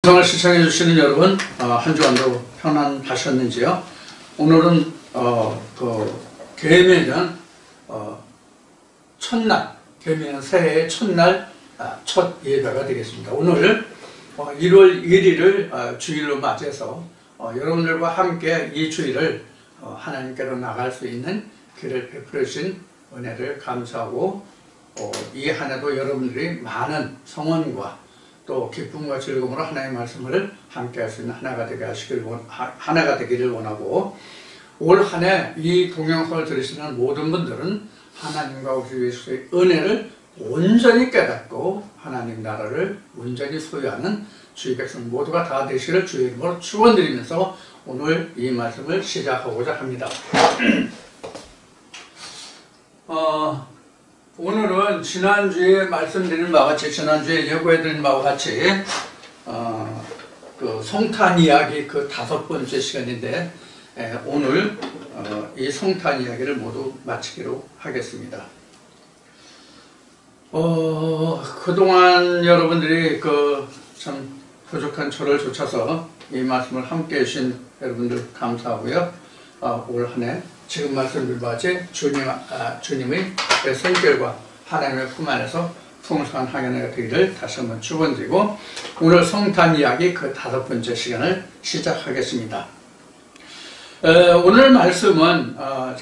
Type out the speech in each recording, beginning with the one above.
영상을 시청해 주시는 여러분, 한 주간도 편안하셨는지요? 오늘은 개묘년 첫날, 개묘년 새해의 첫날 첫 예배가 되겠습니다. 오늘 1월 1일을 주일로 맞이해서 여러분들과 함께 이 주일을 하나님께로 나갈 수 있는 길을 베풀어 주신 은혜를 감사하고, 이 한 해도 여러분들이 많은 성원과 또 기쁨과 즐거움으로 하나님의 말씀을 함께 할 수 있는 하나가 되기를 원하고, 올 한 해 이 동영상을 들으시는 모든 분들은 하나님과 우리 예수의 은혜를 온전히 깨닫고 하나님 나라를 온전히 소유하는 주의 백성 모두가 다 되시기를 주의 이름으로 축원드리면서 오늘 이 말씀을 시작하고자 합니다. 오늘은 지난주에 말씀드린 바와 같이, 지난주에 예고해드린 바와 같이 그 성탄 이야기 그 5번째 시간인데, 오늘 이 성탄 이야기를 모두 마치기로 하겠습니다. 그동안 여러분들이 참 부족한 저를 좇아서 이 말씀을 함께 해주신 여러분들 감사하고요. 올 한 해 지금 말씀드린 바와 같이 주님의 성결과 하나님의 품 안에서 풍성한 한 해가 되기를 다시 한번 축원드리고, 오늘 성탄 이야기 그 5번째 시간을 시작하겠습니다. 오늘 말씀은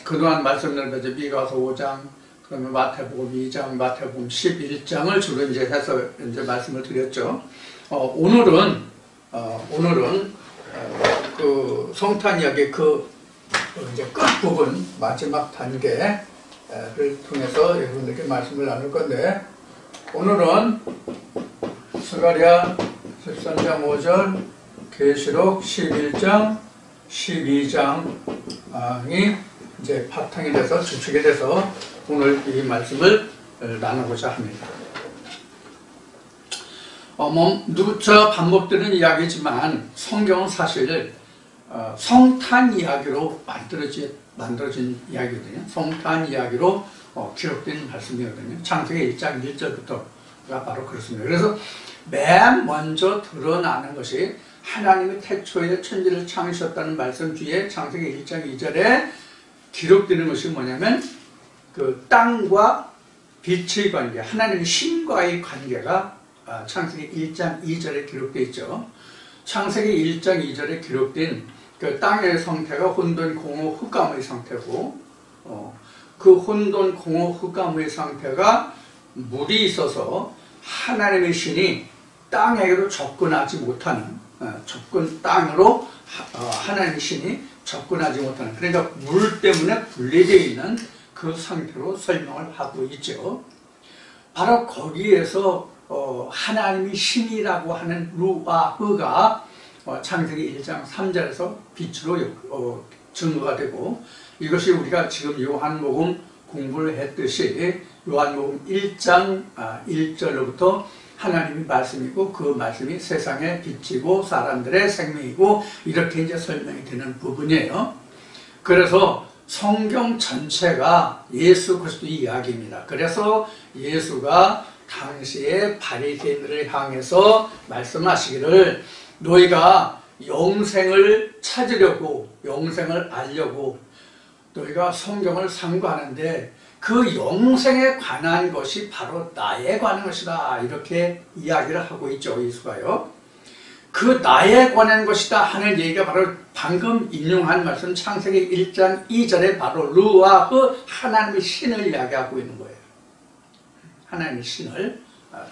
그동안 말씀드린 바와 미가서 5장, 그다음에 마태복음 2장, 마태복음 11장을 주로 해서 말씀을 드렸죠. 오늘은 그 성탄 이야기 이제 끝부분 마지막 단계를 통해서 여러분들께 말씀을 나눌 건데, 오늘은 스가랴 13장 5절, 계시록 11장, 12장이 이제 바탕이 돼서 주축이 돼서 오늘 이 말씀을 나누고자 합니다. 누차 반복되는 이야기지만 성경은 사실 성탄 이야기로 만들어진 이야기거든요. 성탄 이야기로 기록된 말씀이거든요. 창세기 1장 1절부터가 바로 그렇습니다. 그래서 맨 먼저 드러나는 것이 하나님이 태초에 천지를 창조하셨다는 말씀 뒤에 창세기 1장 2절에 기록되는 것이 뭐냐면, 그 땅과 빛의 관계, 하나님의 신과의 관계가 창세기 1장 2절에 기록되어 있죠. 창세기 1장 2절에 기록된 그 땅의 상태가 혼돈, 공허, 흑암의 상태고, 그 혼돈, 공허, 흑암의 상태가 물이 있어서 하나님의 신이 땅에게도 접근하지 못하는, 땅으로 하나님의 신이 접근하지 못하는, 그러니까 물 때문에 분리되어 있는 그 상태로 설명을 하고 있죠. 바로 거기에서 하나님이 신이라고 하는 루아흐가 창세기 1장 3절에서 빛으로 증거가 되고, 이것이 우리가 지금 요한복음 공부를 했듯이 요한복음 1장 1절로부터 하나님이 말씀이고 그 말씀이 세상의 빛이고 사람들의 생명이고, 이렇게 이제 설명이 되는 부분이에요. 그래서 성경 전체가 예수 그리스도의 이야기입니다. 그래서 예수가 당시에 바리새인들을 향해서 말씀하시기를, 너희가 영생을 찾으려고, 영생을 알려고 너희가 성경을 상고하는데 그 영생에 관한 것이 바로 나에 관한 것이다, 이렇게 이야기를 하고 있죠, 예수가요. 그 나에 관한 것이다 하는 얘기가 바로 방금 인용한 말씀 창세기 1장 2절에 바로 루아흐, 하나님의 신을 이야기하고 있는 거예요. 하나님의 신을.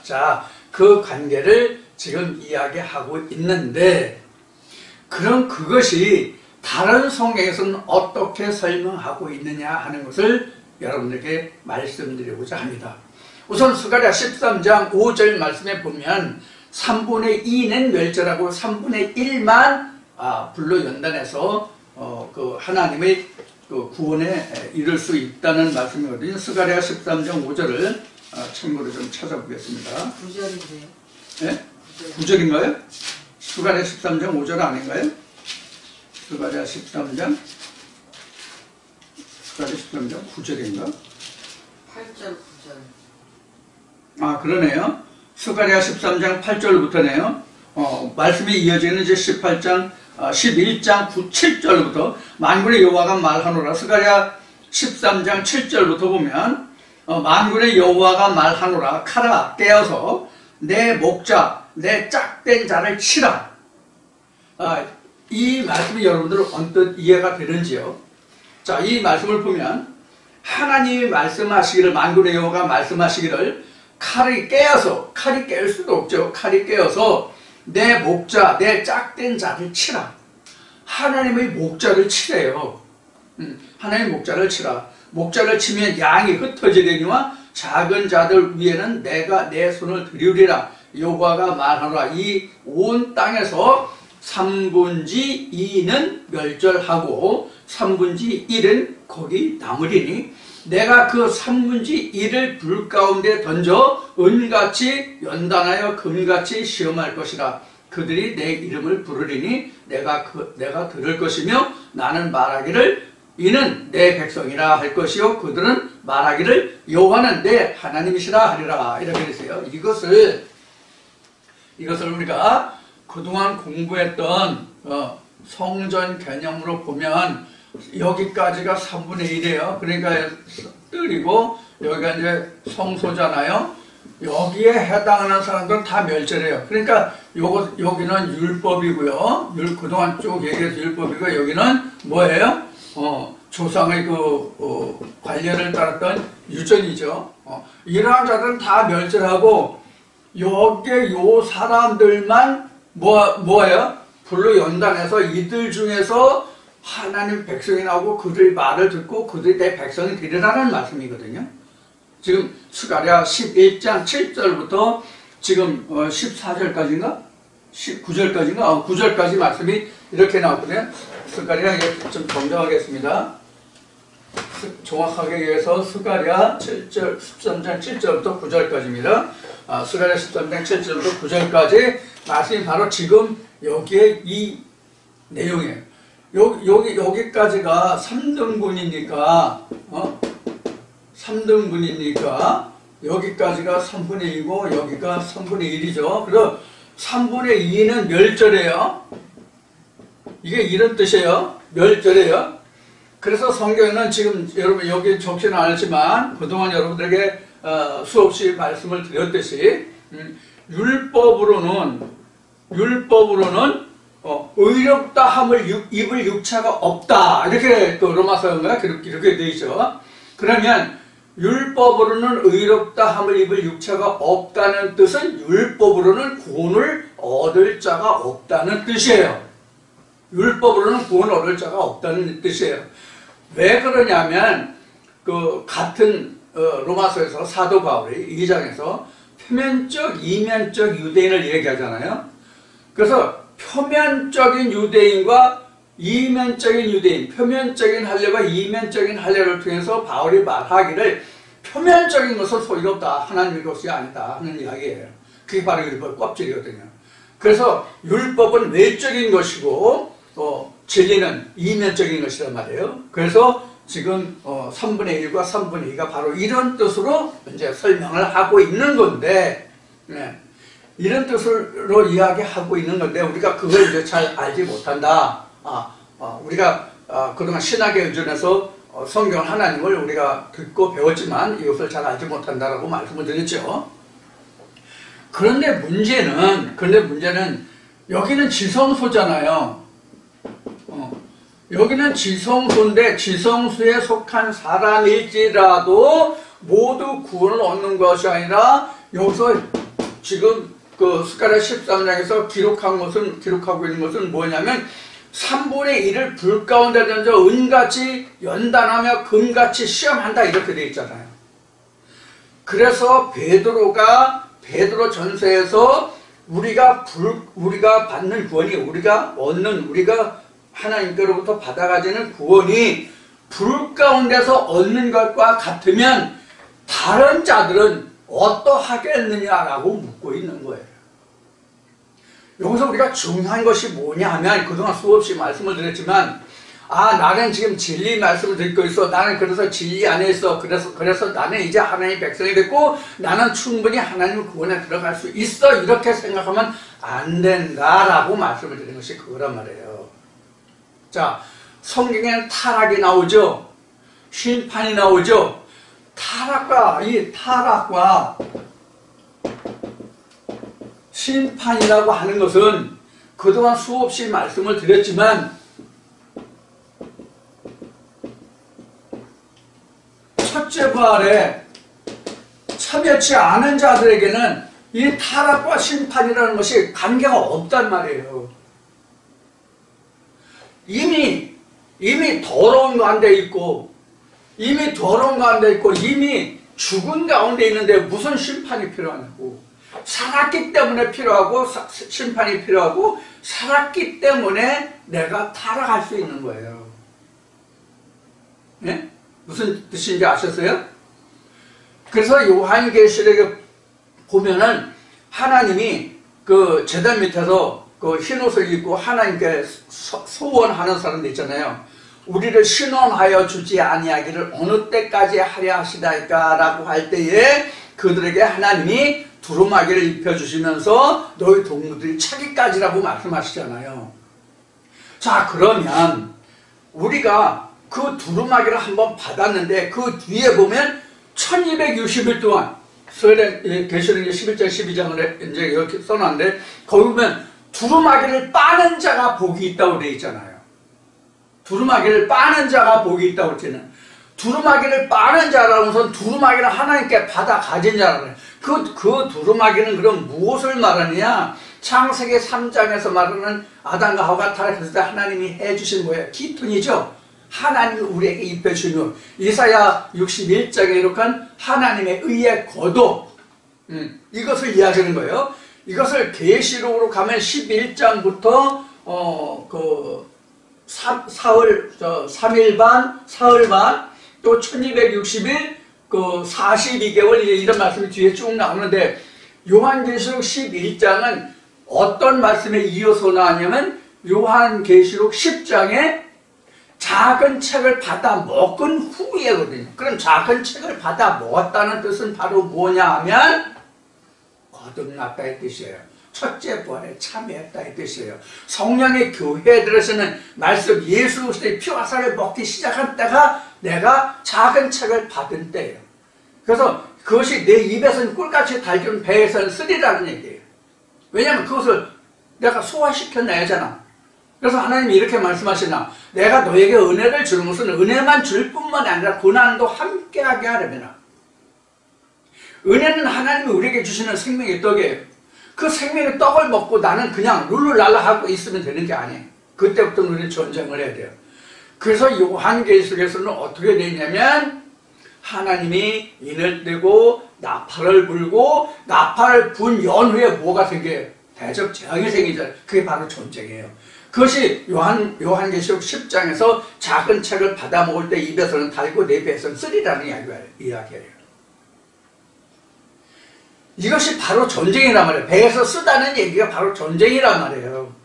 자, 그 관계를 지금 이야기하고 있는데, 그럼 그것이 다른 성경에서는 어떻게 설명하고 있느냐 하는 것을 여러분들에게 말씀드리고자 합니다. 우선 스가랴 13장 5절 말씀에 보면 3분의 2는 멸절하고 3분의 1만 불로 연단해서 그 하나님의 그 구원에 이를 수 있다는 말씀이거든요. 스가랴 13장 5절을 참고로 좀 찾아보겠습니다. 9절인데요. 네? 9절인가요? 스가랴 13장 5절 아닌가요? 스가랴 13장 9절인가? 8절 9절. 그러네요. 스가랴 13장 8절부터네요. 말씀이 이어지는 이제 11장 7절부터 만군의 여호와가 말하노라. 스가랴 13장 7절부터 보면 만군의 여호와가 말하노라. 카라 깨어서 내 목자 내 짝된 자를 치라. 이 말씀이 여러분들 언뜻 이해가 되는지요? 자, 이 말씀을 보면 하나님이 말씀하시기를, 만군의 여호와가 말씀하시기를 칼이 깨어서, 칼이 깰 수도 없죠. 칼이 깨어서 내 목자 내 짝된 자를 치라. 하나님의 목자를 치래요. 하나님의 목자를 치라. 목자를 치면 양이 흩어지려니와 작은 자들 위에는 내가 내 손을 들이우리라. 여호와가 말하노라. 이 온 땅에서 3분의 2는 멸절하고 3분의 1은 거기 남으리니 내가 그 3분의 1을 불 가운데 던져 은같이 연단하여 금같이 시험할 것이라. 그들이 내 이름을 부르리니 내가 들을 것이며 나는 말하기를 이는 내 백성이라 할 것이요 그들은 말하기를 여호와는 내 하나님이시라 하리라. 이렇게 되세요. 이것을 우리가 그동안 공부했던 성전 개념으로 보면 여기까지가 3분의 1이에요. 그러니까 뜰이고 여기가 이제 성소잖아요. 여기에 해당하는 사람들은 다 멸절해요. 그러니까 여기는 율법이고요. 그동안 쭉 얘기해서 율법이고 여기는 뭐예요? 조상의 관례를 따랐던 유전이죠. 이러한 자들은 다 멸절하고 여기에 요 사람들만 뭐예요? 불로 연단해서 이들 중에서 하나님 백성이 나오고 그들의 말을 듣고 그들이 내 백성이 되리라는 말씀이거든요. 지금 스가랴 11장 7절부터 지금 14절까지인가? 9절까지인가? 9절까지 말씀이 이렇게 나오거든요. 스가랴 좀 정정하겠습니다. 정확하게 얘기해서 스가랴 13장 7절부터 9절까지입니다. 스가랴 13장 7절부터 9절까지 말씀이 바로 지금 여기에 이 내용이에요. 여기까지가 3등분이니까 3등분이니까 여기까지가 3분의 2고 여기가 3분의 1이죠. 그래서 3분의 2는 멸절해요. 이게 이런 뜻이에요. 멸절해요. 그래서 성경에는 지금 여러분 여기 적지는 않았지만 그동안 여러분들에게 수없이 말씀을 드렸듯이 율법으로는 의롭다 함을 입을 육체가 없다. 이렇게 또 로마서인가 그렇게 되어 있죠. 그러면 율법으로는 의롭다 함을 입을 육체가 없다는 뜻은 율법으로는 구원을 얻을 자가 없다는 뜻이에요. 율법으로는 구원을 얻을 자가 없다는 뜻이에요. 왜 그러냐면 그 같은 로마서에서 사도 바울이 2장에서 표면적, 이면적 유대인을 얘기하잖아요. 그래서 표면적인 유대인과 이면적인 유대인, 표면적인 할례와 이면적인 할례를 통해서 바울이 말하기를 표면적인 것은 소용없다. 하나님의 것이 아니다 하는 이야기예요. 그게 바로 율법 껍질이거든요. 그래서 율법은 외적인 것이고 진리는 이면적인 것이란 말이에요. 그래서 지금 3분의 1과 3분의 2가 바로 이런 뜻으로 이제 설명을 하고 있는 건데, 이런 뜻으로 이야기하고 있는 건데 우리가 그걸 이제 잘 알지 못한다. 우리가 그동안 신학에 의존해서 성경 하나님을 우리가 듣고 배웠지만 이것을 잘 알지 못한다라고 말씀을 드렸죠. 그런데 문제는 여기는 지성소잖아요. 여기는 지성소인데 지성소에 속한 사람일지라도 모두 구원을 얻는 것이 아니라 여기서 지금 그 스가랴 13장에서 기록하고 있는 것은 뭐냐면 3분의 1을 불 가운데 던져 은같이 연단하며 금같이 시험한다 이렇게 되어 있잖아요. 그래서 베드로 전서에서 우리가 받는 구원이 우리가 하나님께로부터 받아가지는 구원이 불 가운데서 얻는 것과 같으면 다른 자들은 어떠하겠느냐라고 묻고 있는 거예요. 여기서 우리가 중요한 것이 뭐냐 하면 그동안 수없이 말씀을 드렸지만 아, 나는 지금 진리 말씀을 듣고 있어. 나는 그래서 진리 안에 있어. 그래서 나는 이제 하나님의 백성이 됐고, 나는 충분히 하나님 구원에 들어갈 수 있어. 이렇게 생각하면 안 된다라고 말씀을 드리는 것이 그거란 말이에요. 자, 성경에는 타락이 나오죠. 심판이 나오죠. 타락과 심판이라고 하는 것은 그동안 수없이 말씀을 드렸지만 첫째 부활에 참여치 않은 자들에게는 이 타락과 심판이라는 것이 관계가 없단 말이에요. 이미 더러운 가운데 있고 이미 죽은 가운데 있는데 무슨 심판이 필요하냐고. 살았기 때문에 필요하고 심판이 필요하고 살았기 때문에 내가 타락할 수 있는 거예요. 네? 무슨 뜻인지 아셨어요? 그래서 요한계시록에 보면은 하나님이 그 제단 밑에서 그 흰옷을 입고 하나님께 소원하는 사람들 있잖아요. 우리를 신원하여 주지 아니하기를 어느 때까지 하려 하시다니까 라고 할 때에 그들에게 하나님이 두루마기를 입혀주시면서 너희 동무들이 차기까지라고 말씀하시잖아요. 자, 그러면 우리가 그 두루마기를 한번 받았는데 그 뒤에 보면 1260일 동안 계시록 11장 12장을 이제 이렇게 써놨는데 거기 보면 두루마기를 빠는 자가 복이 있다고 되어 있잖아요. 두루마기를 빠는 자가 복이 있다고 했잖아요. 두루마기를 빠는 자라는 것은 두루마기를 하나님께 받아 가진 자라는 그 두루마기는 그럼 무엇을 말하느냐? 창세기 3장에서 말하는 아담과 하와가 타락했을 때 하나님이 해주신 거예요. 기tun이죠. 하나님이 우리에게 입혀주신 것. 이사야 61장에 이룩한 하나님의 의의 거도. 이것을 이야기하는 거예요. 이것을 계시록으로 가면 11장부터 사흘 반, 또 1260일, 42개월 이런 말씀이 뒤에 쭉 나오는데 요한계시록 11장은 어떤 말씀에 이어서 나왔냐면 요한계시록 10장에 작은 책을 받아 먹은 후에거든요. 그럼 작은 책을 받아 먹었다는 뜻은 바로 뭐냐 하면 거듭났다의 뜻이에요. 첫째 부활에 참여했다의 뜻이에요. 성령의 교회들에서는 말씀 예수 그리스도의 피와 살을 먹기 시작한 때가 내가 작은 책을 받은 때예요. 그래서 그것이 내 입에서는 꿀같이 달기는 배에서는 쓰리라는 얘기예요. 왜냐하면 그것을 내가 소화시켜내잖아. 그래서 하나님이 이렇게 말씀하시나 내가 너에게 은혜를 주는 것은 은혜만 줄 뿐만 아니라 고난도 함께하게 하려면 은혜는 하나님이 우리에게 주시는 생명의 떡이에요. 그 생명의 떡을 먹고 나는 그냥 룰루랄라 하고 있으면 되는 게 아니에요. 그때부터 우리는 전쟁을 해야 돼요. 그래서 요한계시록에서는 어떻게 되냐면 하나님이 인을 떼고 나팔을 불고 나팔을 분 연후에 뭐가 생겨요? 대적 재앙이 생기잖아요. 그게 바로 전쟁이에요. 그것이 요한계시록 10장에서 작은 책을 받아 먹을 때 입에서는 달고 내 배에서는 쓰리라는 이야기예요. 이것이 바로 전쟁이란 말이에요. 배에서 쓰다는 얘기가 바로 전쟁이란 말이에요.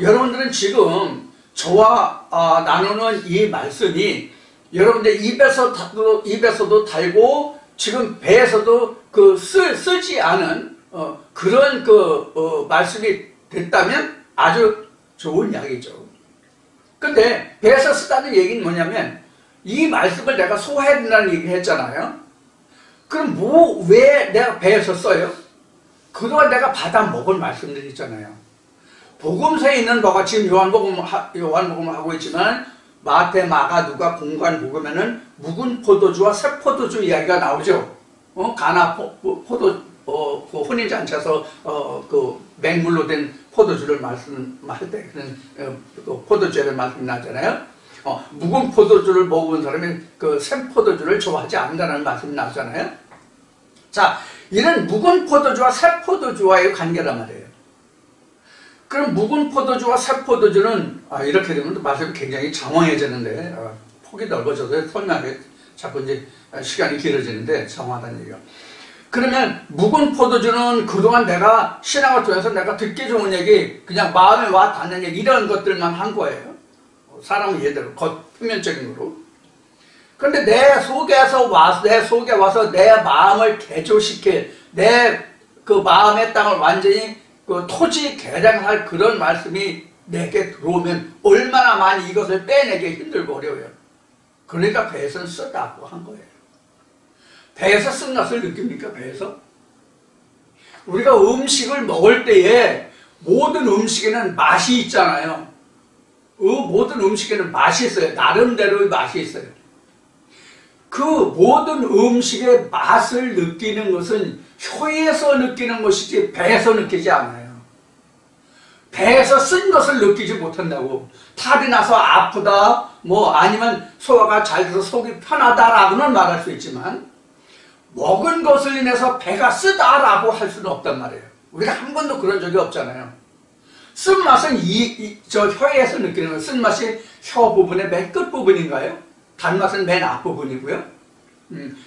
여러분들은 지금 저와 나누는 이 말씀이 여러분들 입에서도 달고 지금 배에서도 쓰지 않은 그런 말씀이 됐다면 아주 좋은 이야기죠. 근데 배에서 쓰다는 얘기는 뭐냐면 이 말씀을 내가 소화해야 된다는 얘기를 했잖아요. 그럼 왜 내가 배에서 써요? 그동안 내가 받아 먹은 말씀들이 있잖아요. 복음서에 있는 거가 지금 요한복음을 하고 있지만 마태, 마가, 누가, 공관 보면은 묵은 포도주와 새 포도주 이야기가 나오죠. 가나 그 혼인잔치에서 맹물로 된 포도주를 말씀할 때 그런 포도주를 말씀나잖아요. 묵은 포도주를 먹은 사람이 새 포도주를 좋아하지 않는다는 말씀이 나오잖아요. 자, 이런 묵은 포도주와 새 포도주와의 관계란 말이에요. 그럼 묵은 포도주와 새 포도주는 이렇게 되면 말씀이 굉장히 장황해지는데 폭이 넓어져서 설명하기 자꾸 이제 시간이 길어지는데 장황하다는 얘기가. 그러면 묵은 포도주는 그동안 내가 신앙을 통해서 내가 듣기 좋은 얘기, 그냥 마음에 와 닿는 얘기, 이런 것들만 한 거예요. 사람은 예대로 표면적인 거로. 그런데 내 속에 와서 내 마음을 개조시킬, 내 그 마음의 땅을 완전히 그 토지 개량할 그런 말씀이 내게 들어오면 얼마나 많이 이것을 빼내기 힘들고 어려워요. 그러니까 배에서는 쓰다고 한 거예요. 배에서 쓴맛을 느낍니까? 배에서? 우리가 음식을 먹을 때에 모든 음식에는 맛이 있잖아요. 모든 음식에는 맛이 있어요. 나름대로의 맛이 있어요. 그 모든 음식의 맛을 느끼는 것은 혀에서 느끼는 것이지 배에서 느끼지 않아요. 배에서 쓴 것을 느끼지 못한다고. 탈이 나서 아프다, 뭐 아니면 소화가 잘 돼서 속이 편하다라고는 말할 수 있지만 먹은 것을 인해서 배가 쓰다라고 할 수는 없단 말이에요. 우리가 한 번도 그런 적이 없잖아요. 쓴맛은 저 혀에서 느끼는 거예요. 쓴맛이 혀 부분의 맨 끝 부분인가요? 단맛은 맨 앞부분이고요.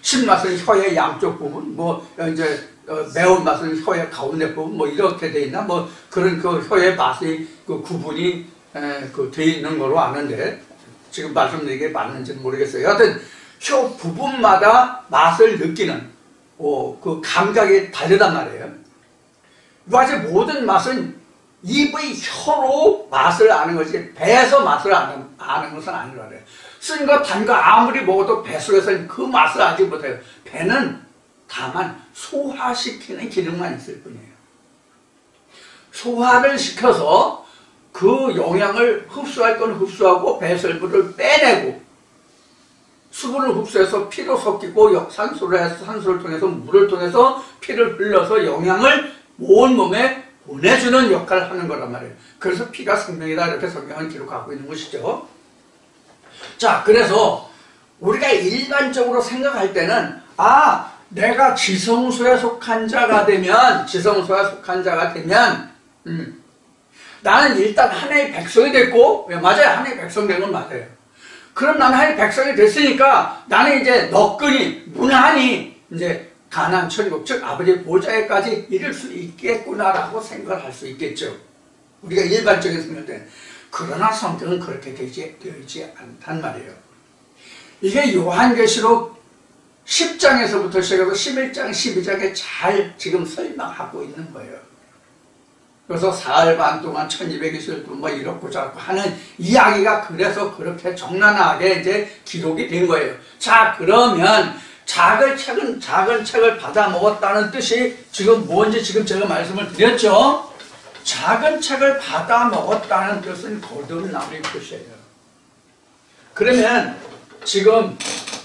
신맛은 혀의 양쪽 부분, 뭐 이제 매운맛은 혀의 가운데 부분, 뭐 이렇게 돼 있나, 뭐 그런 그 혀의 맛이 그 구분이 돼 있는 걸로 아는데 지금 말씀드린 게 맞는지는 모르겠어요. 하여튼 혀 부분마다 맛을 느끼는 그 감각이 다르단 말이에요. 마치 모든 맛은 입의 혀로 맛을 아는 것이 배에서 맛을 아는 것은 아니라 그래요. 쓴 거, 단 거 아무리 먹어도 뱃속에서는 그 맛을 알지 못해요. 배는 다만 소화시키는 기능만 있을 뿐이에요. 소화를 시켜서 그 영양을 흡수할 건 흡수하고 배설물을 빼내고 수분을 흡수해서 피로 섞이고 산소를 통해서 물을 통해서 피를 흘려서 영양을 온 몸에 보내주는 역할을 하는 거란 말이에요. 그래서 피가 생명이다 이렇게 성경은 기록하고 있는 것이죠. 자, 그래서 우리가 일반적으로 생각할 때는 내가 지성소에 속한 자가 되면 나는 일단 하나의 백성이 됐고, 맞아요. 하나의 백성 된 건 맞아요. 그럼 나는 하나의 백성이 됐으니까 나는 이제 너끈히 무난히 이제 가나안 천국, 즉 아버지의 보좌에까지 이를 수 있겠구나라고 생각을 할 수 있겠죠. 우리가 일반적인 생각인데, 그러나 성경은 그렇게 되어 있지 않단 말이에요. 이게 요한계시록 10장에서부터 시작해서 11장, 12장에 잘 지금 설명하고 있는 거예요. 그래서 사흘 반 동안 1220일 동안 뭐 이렇고 저렇고 하는 이야기가 그래서 그렇게 적나라하게 이제 기록이 된 거예요. 자, 그러면 작은 책을 받아 먹었다는 뜻이 지금 뭔지 지금 제가 말씀을 드렸죠. 작은 책을 받아 먹었다는 뜻은 거듭남의 뜻이에요. 그러면 지금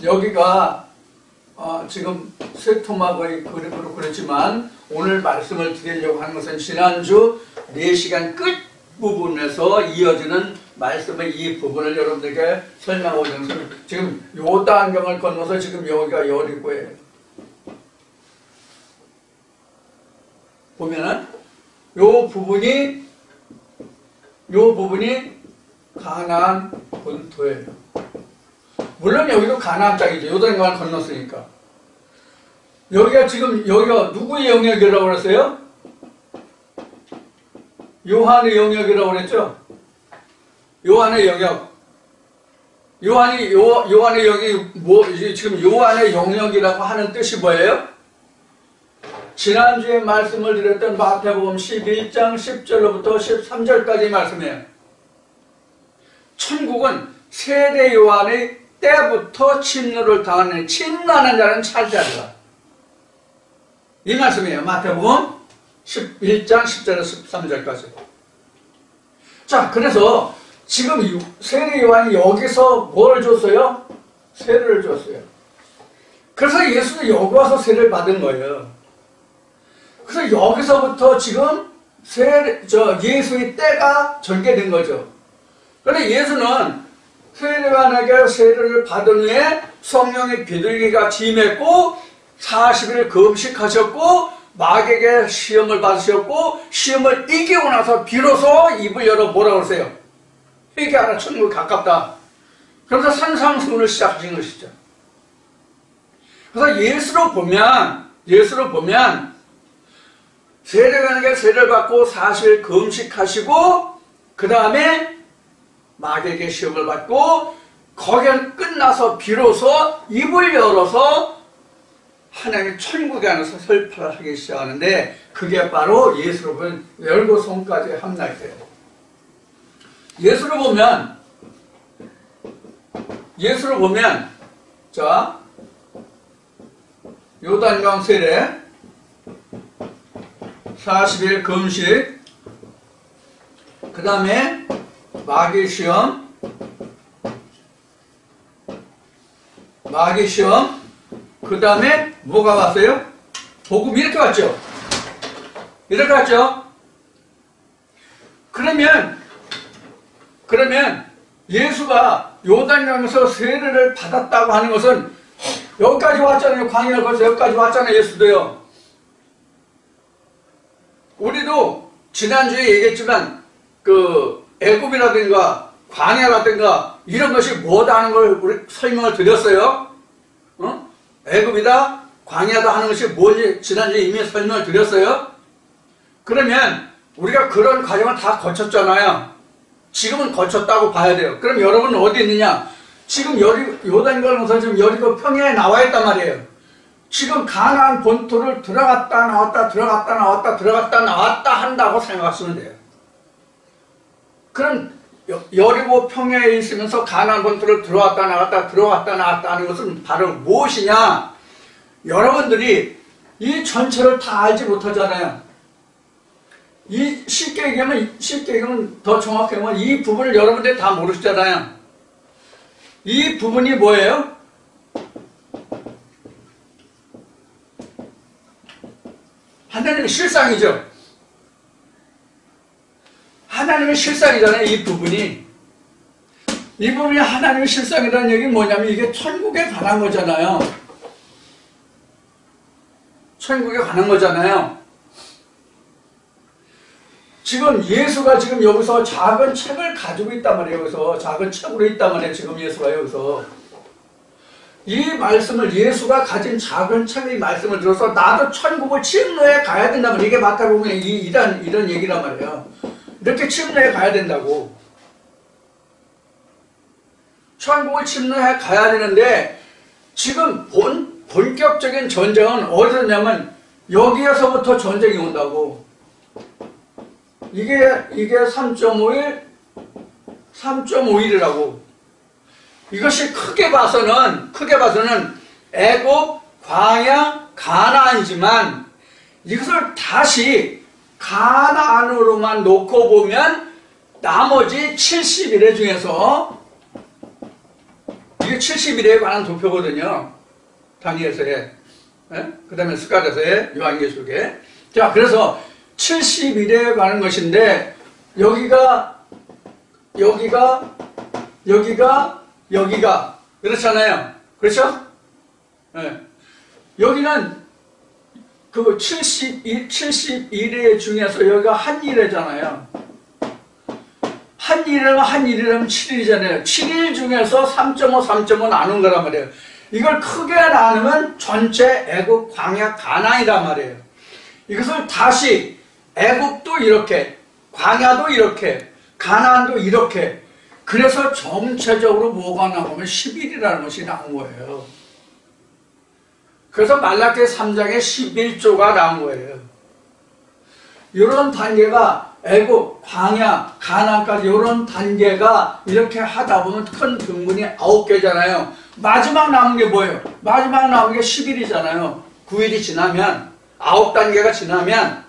여기가 지금 쇠토막의 그림으로 그랬지만 오늘 말씀을 드리려고 하는 것은 지난주 4시간 끝 부분에서 이어지는 말씀의 이 부분을 여러분들에게 설명하고 있는 것은 지금 요단강을 건너서 지금 여기가 여리고예요. 보면은 요 부분이 가나안 본토예요. 물론 여기도 가나안 땅이죠. 요단강을 건넜으니까. 여기가 누구의 영역이라고 그랬어요? 요한의 영역이라고 그랬죠? 요한의 영역. 요한의 영역이 지금 요한의 영역이라고 하는 뜻이 뭐예요? 지난주에 말씀을 드렸던 마태복음 11장 10절로부터 13절까지 말씀이에요. 천국은 세례 요한의 때부터 침노를 당하는 침노하는 자는 차지하리라. 이 말씀이에요. 마태복음 11장 10절에서 13절까지. 자, 그래서 지금 세례 요한이 여기서 뭘 줬어요? 세례를 줬어요. 그래서 예수도 여기 와서 세례를 받은 거예요. 그래서 여기서부터 지금 예수의 때가 전개된 거죠. 그런데 예수는 세례요한에게 세례를 받은 후에 성령의 비둘기가 임했고 40일 금식하셨고 마귀에게 시험을 받으셨고 시험을 이기고 나서 비로소 입을 열어 뭐라고 그러세요? 회개하라, 천국이 가깝다. 그러면서 산상수훈을 시작하신 것이죠. 그래서 예수로 보면 예수를 보면 세례관에게 세례를 받고 40일 금식하시고 그 다음에 마귀에게 시험을 받고 거기는 끝나서 비로소 입을 열어서 하나님의 천국에 안에서 설파를 하기 시작하는데 그게 바로 예수를 보면 열고 손까지 함락돼요. 예수를 보면 자 요단강 세례 40일 금식 그 다음에 마귀 시험 그 다음에 뭐가 왔어요? 복음 이렇게 왔죠? 이렇게 왔죠? 그러면 예수가 요단강에서 세례를 받았다고 하는 것은 여기까지 왔잖아요. 광야를 거쳐서 여기까지 왔잖아요. 예수도요. 우리도 지난주에 얘기했지만 그 애굽이라든가 광야라든가 이런 것이 뭐다 하는 걸 우리 설명을 드렸어요. 애굽이다 광야다 하는 것이 뭔지 지난주에 이미 설명을 드렸어요. 그러면 우리가 그런 과정을 다 거쳤잖아요. 지금은 거쳤다고 봐야 돼요. 그럼 여러분은 어디 있느냐? 지금 요단강을 건너서 지금 여리고 평야에 나와 있단 말이에요. 지금 가나안 본토를 들어갔다 나왔다 한다고 생각하시면 돼요. 그럼 여리고 평야에 있으면서 가나안 본토를 들어왔다 나왔다 하는 것은 바로 무엇이냐? 여러분들이 이 전체를 다 알지 못하잖아요. 쉽게 얘기하면 더 정확하게 하면 이 부분을 여러분들이 다 모르시잖아요. 이 부분이 뭐예요? 하나님의 실상이죠. 하나님의 실상이잖아요. 이 부분이 하나님의 실상이라는 얘기는 뭐냐면 이게 천국에 관한 거잖아요. 천국에 관한 거잖아요. 지금 예수가 지금 여기서 작은 책을 가지고 있단 말이에요. 여기서 작은 책으로 있단 말이에요. 지금 예수가 여기서 이 말씀을 예수가 가진 작은 책의 말씀을 들어서 나도 천국을 침노해 가야 된단 말이에요. 이게 마태복음에 이런 얘기란 말이에요. 이렇게 침노해 가야 된다고. 천국을 침노해 가야 되는데 지금 본격적인 전쟁은 어디서냐면 여기에서부터 전쟁이 온다고. 이게 3.5일이라고. 이것이 크게 봐서는 애굽, 광야, 가나안이지만 이것을 다시 가나안으로만 놓고 보면 나머지 70일의 중에서 이게 70일에 관한 도표거든요. 다니엘서에, 그 다음에 스가랴서에, 요한계시록에. 자, 그래서 70일에 관한 것인데 여기가 그렇잖아요. 그렇죠? 네. 여기는 그 71회 중에서 여기가 한일회잖아요. 한일이라면 7일이잖아요. 7일 중에서 3.5 나눈 거란 말이에요. 이걸 크게 나누면 전체 애굽, 광야, 가나안이란 말이에요. 이것을 다시 애굽도 이렇게, 광야도 이렇게, 가나안도 이렇게. 그래서 전체적으로 뭐가 나오면 10일이라는 것이 나온 거예요. 그래서 말라기 3장에 11조가 나온 거예요. 이런 단계가 애굽, 광야, 가나안까지 이런 단계가 이렇게 하다 보면 큰 등분이 9개잖아요. 마지막 남은 게 뭐예요? 마지막 남은 게 10일이잖아요. 9일이 지나면, 9단계가 지나면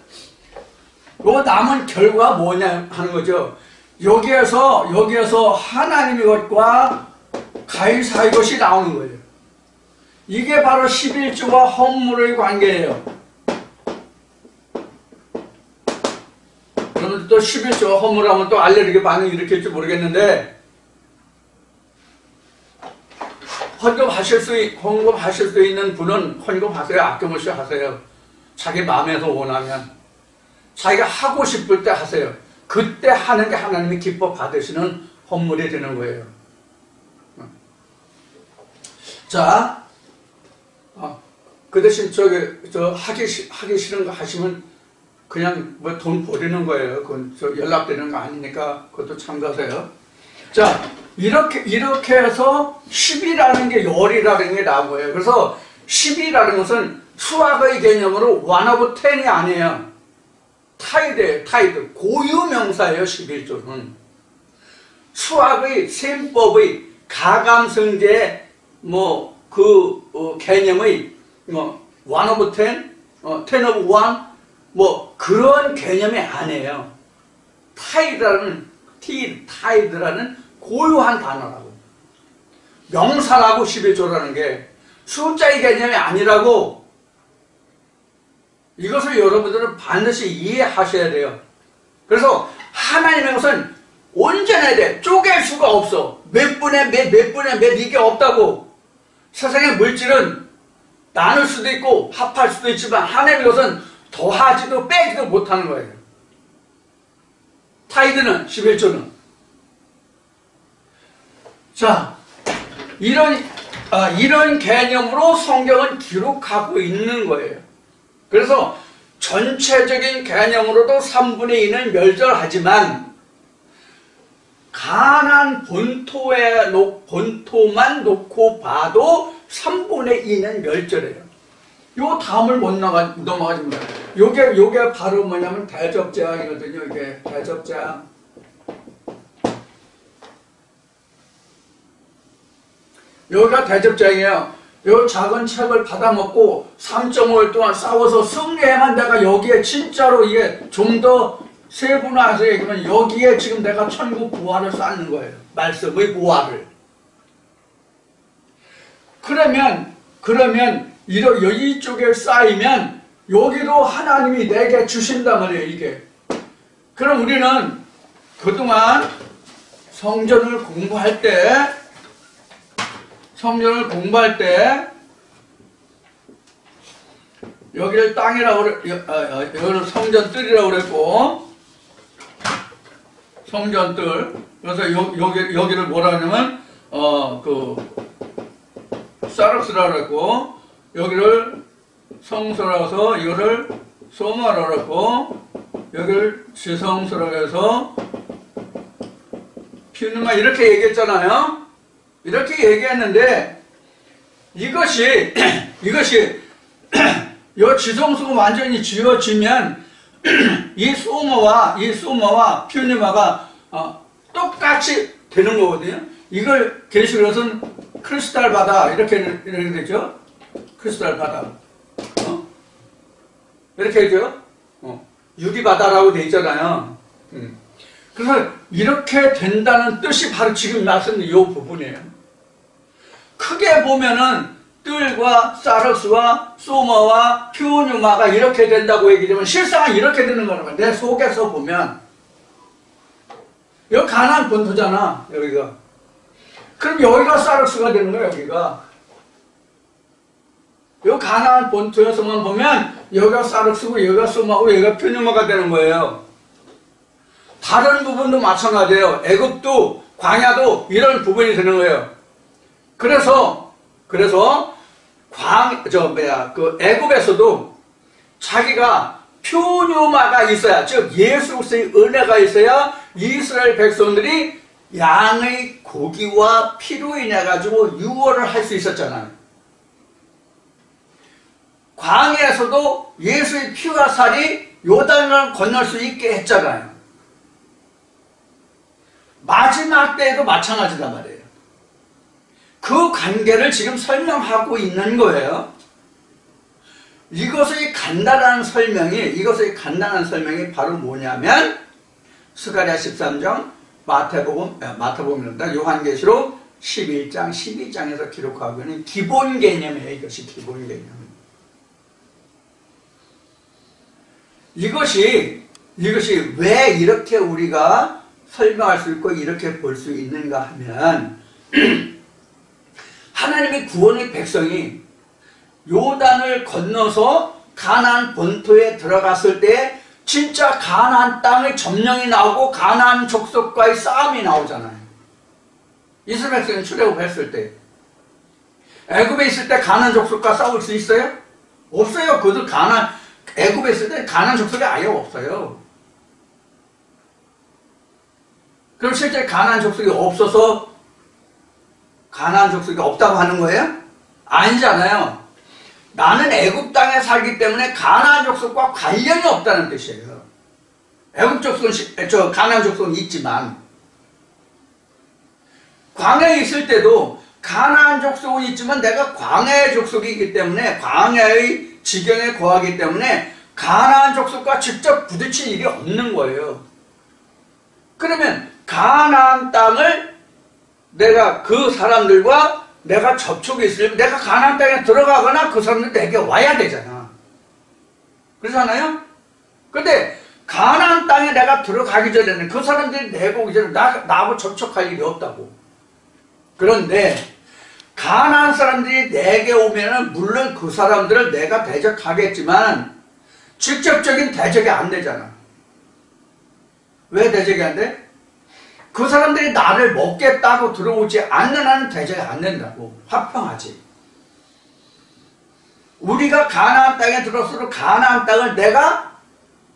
요 남은 결과가 뭐냐 하는 거죠. 여기에서 하나님의 것과 가인 사이 것이 나오는 거예요. 이게 바로 11조와 헌물의 관계예요. 그러면 또 11조와 헌물하면 또 알레르기 반응이 일으킬지 모르겠는데 헌금하실 수 있는 분은 헌금하세요. 아낌없이 하세요. 자기 마음에서 원하면 자기가 하고 싶을 때 하세요. 그때 하는 게 하나님이 기뻐 받으시는 헌물이 되는 거예요. 자, 그 대신 하기 싫은 거 하시면 그냥 뭐 돈 버리는 거예요. 그건 연락되는 거 아니니까 그것도 참고하세요. 자, 이렇게 해서 10이라는 게 열이라는 게 나온 거예요. 그래서 10이라는 것은 수학의 개념으로 1 over 10이 아니에요. 타이드예요. 타이드. 고유명사예요. 11조는. 수학의 셈법의 가감성제 개념의 1 over 10, 10 over 1 그런 개념이 아니에요. 타이드라는 고유한 단어라고. 명사라고 11조라는 게 숫자의 개념이 아니라고. 이것을 여러분들은 반드시 이해하셔야 돼요. 그래서 하나님의 것은 온전해야 돼. 쪼갤 수가 없어. 몇 분의 몇 이게 없다고. 세상의 물질은 나눌 수도 있고 합할 수도 있지만 하나님의 것은 더하지도 빼지도 못하는 거예요. 타이드는 11조는. 자, 이런 개념으로 성경은 기록하고 있는 거예요. 그래서 전체적인 개념으로도 3분의 2는 멸절하지만 가나안 본토만 놓고 봐도 3분의 2는 멸절해요. 요 다음을 못 넘어가지 마요. 요게 바로 뭐냐면 대접재앙이거든요. 이게 대접재앙. 여기가 대접재앙이에요. 요 작은 책을 받아먹고 3.5일 동안 싸워서 승리해만 내가 여기에 진짜로 이게 좀 더 세분화해서 얘기하면 여기에 지금 내가 천국 부활을 쌓는 거예요. 말씀의 부활을. 그러면 이쪽에 쌓이면 여기도 하나님이 내게 주신단 말이에요. 이게. 그럼 우리는 그동안 성전을 공부할 때 여기를 땅이라고 여기를 성전뜰이라고 그랬고, 성전뜰. 그래서 여기를 뭐라 하냐면 사락스라고 그랬고, 여기를 성소라고 해서 이거를 소마라고 그랬고, 여기를 지성소라고 해서 피누마 이렇게 얘기했잖아요. 이렇게 얘기했는데 이것이 이 지성소가 완전히 지어지면 이 소마와 피누마가 똑같이 되는 거거든요. 이걸 계시록에서는 크리스탈 바다 이렇게 되죠. 크리스탈 바다. 이렇게 되죠. 유리바다라고 돼 있잖아요. 그래서 이렇게 된다는 뜻이 바로 지금 말씀드린 이 부분이에요. 크게 보면은 뜰과 사르스와 소마와 피오뉴마가 이렇게 된다고 얘기하면 실상은 이렇게 되는 거라고. 내 속에서 보면 여기 가나안 본토잖아. 여기가. 그럼 여기가 사르스가 되는 거야. 여기가. 요 가나안 본토에서만 보면 여기가 사르스고 여기가 소마고 여기가 피오뉴마가 되는 거예요. 다른 부분도 마찬가지예요. 애굽도 광야도 이런 부분이 되는 거예요. 그래서 애굽에서도 자기가 표뉴마가 있어야, 즉 예수의 은혜가 있어야 이스라엘 백성들이 양의 고기와 피로 인해 가지고 유월을 할 수 있었잖아요. 광야에서도 예수의 피와 살이 요단을 건널 수 있게 했잖아요. 마지막 때에도 마찬가지단 말이에요. 그 관계를 지금 설명하고 있는 거예요. 이것의 간단한 설명이 바로 뭐냐면 스가랴 13장, 마태복음입니다. 요한계시록 11장, 12장에서 기록하고 있는 기본 개념이에요. 이것이 기본 개념. 이것이 왜 이렇게 우리가 설명할 수 있고 이렇게 볼 수 있는가 하면 하나님의 구원의 백성이 요단을 건너서 가나안 본토에 들어갔을 때 진짜 가나안 땅의 점령이 나오고 가나안 족속과의 싸움이 나오잖아요. 이스라엘 백성이 출애굽했을 때 애굽에 있을 때 가나안 족속과 싸울 수 있어요? 없어요. 그들 애굽에 있을 때 가나안 족속이 아예 없어요. 그럼 실제 가나안 족속이 없어서 가나안 족속이 없다고 하는 거예요? 아니잖아요. 나는 애굽 땅에 살기 때문에 가나안 족속과 관련이 없다는 뜻이에요. 애굽 족속은 가나안 족속은 있지만 광야에 있을 때도 가나안 족속은 있지만 내가 광야의 족속이기 때문에 광야의 지경에 거하기 때문에 가나안 족속과 직접 부딪힐 일이 없는 거예요. 그러면 가나안 땅을 내가 그 사람들과 내가 접촉이 있으려면 내가 가나안 땅에 들어가거나 그 사람들 내게 와야 되잖아. 그렇잖아요? 근데 가나안 땅에 내가 들어가기 전에는 그 사람들이 내가 오기 전에 나하고 접촉할 일이 없다고. 그런데 가나안 사람들이 내게 오면은 물론 그 사람들을 내가 대적하겠지만 직접적인 대적이 안 되잖아. 왜 대적이 안 돼? 그 사람들이 나를 먹겠다고 들어오지 않는 한은 대적이 안 된다고. 화평하지. 우리가 가나안 땅에 들어서도 가나안 땅을 내가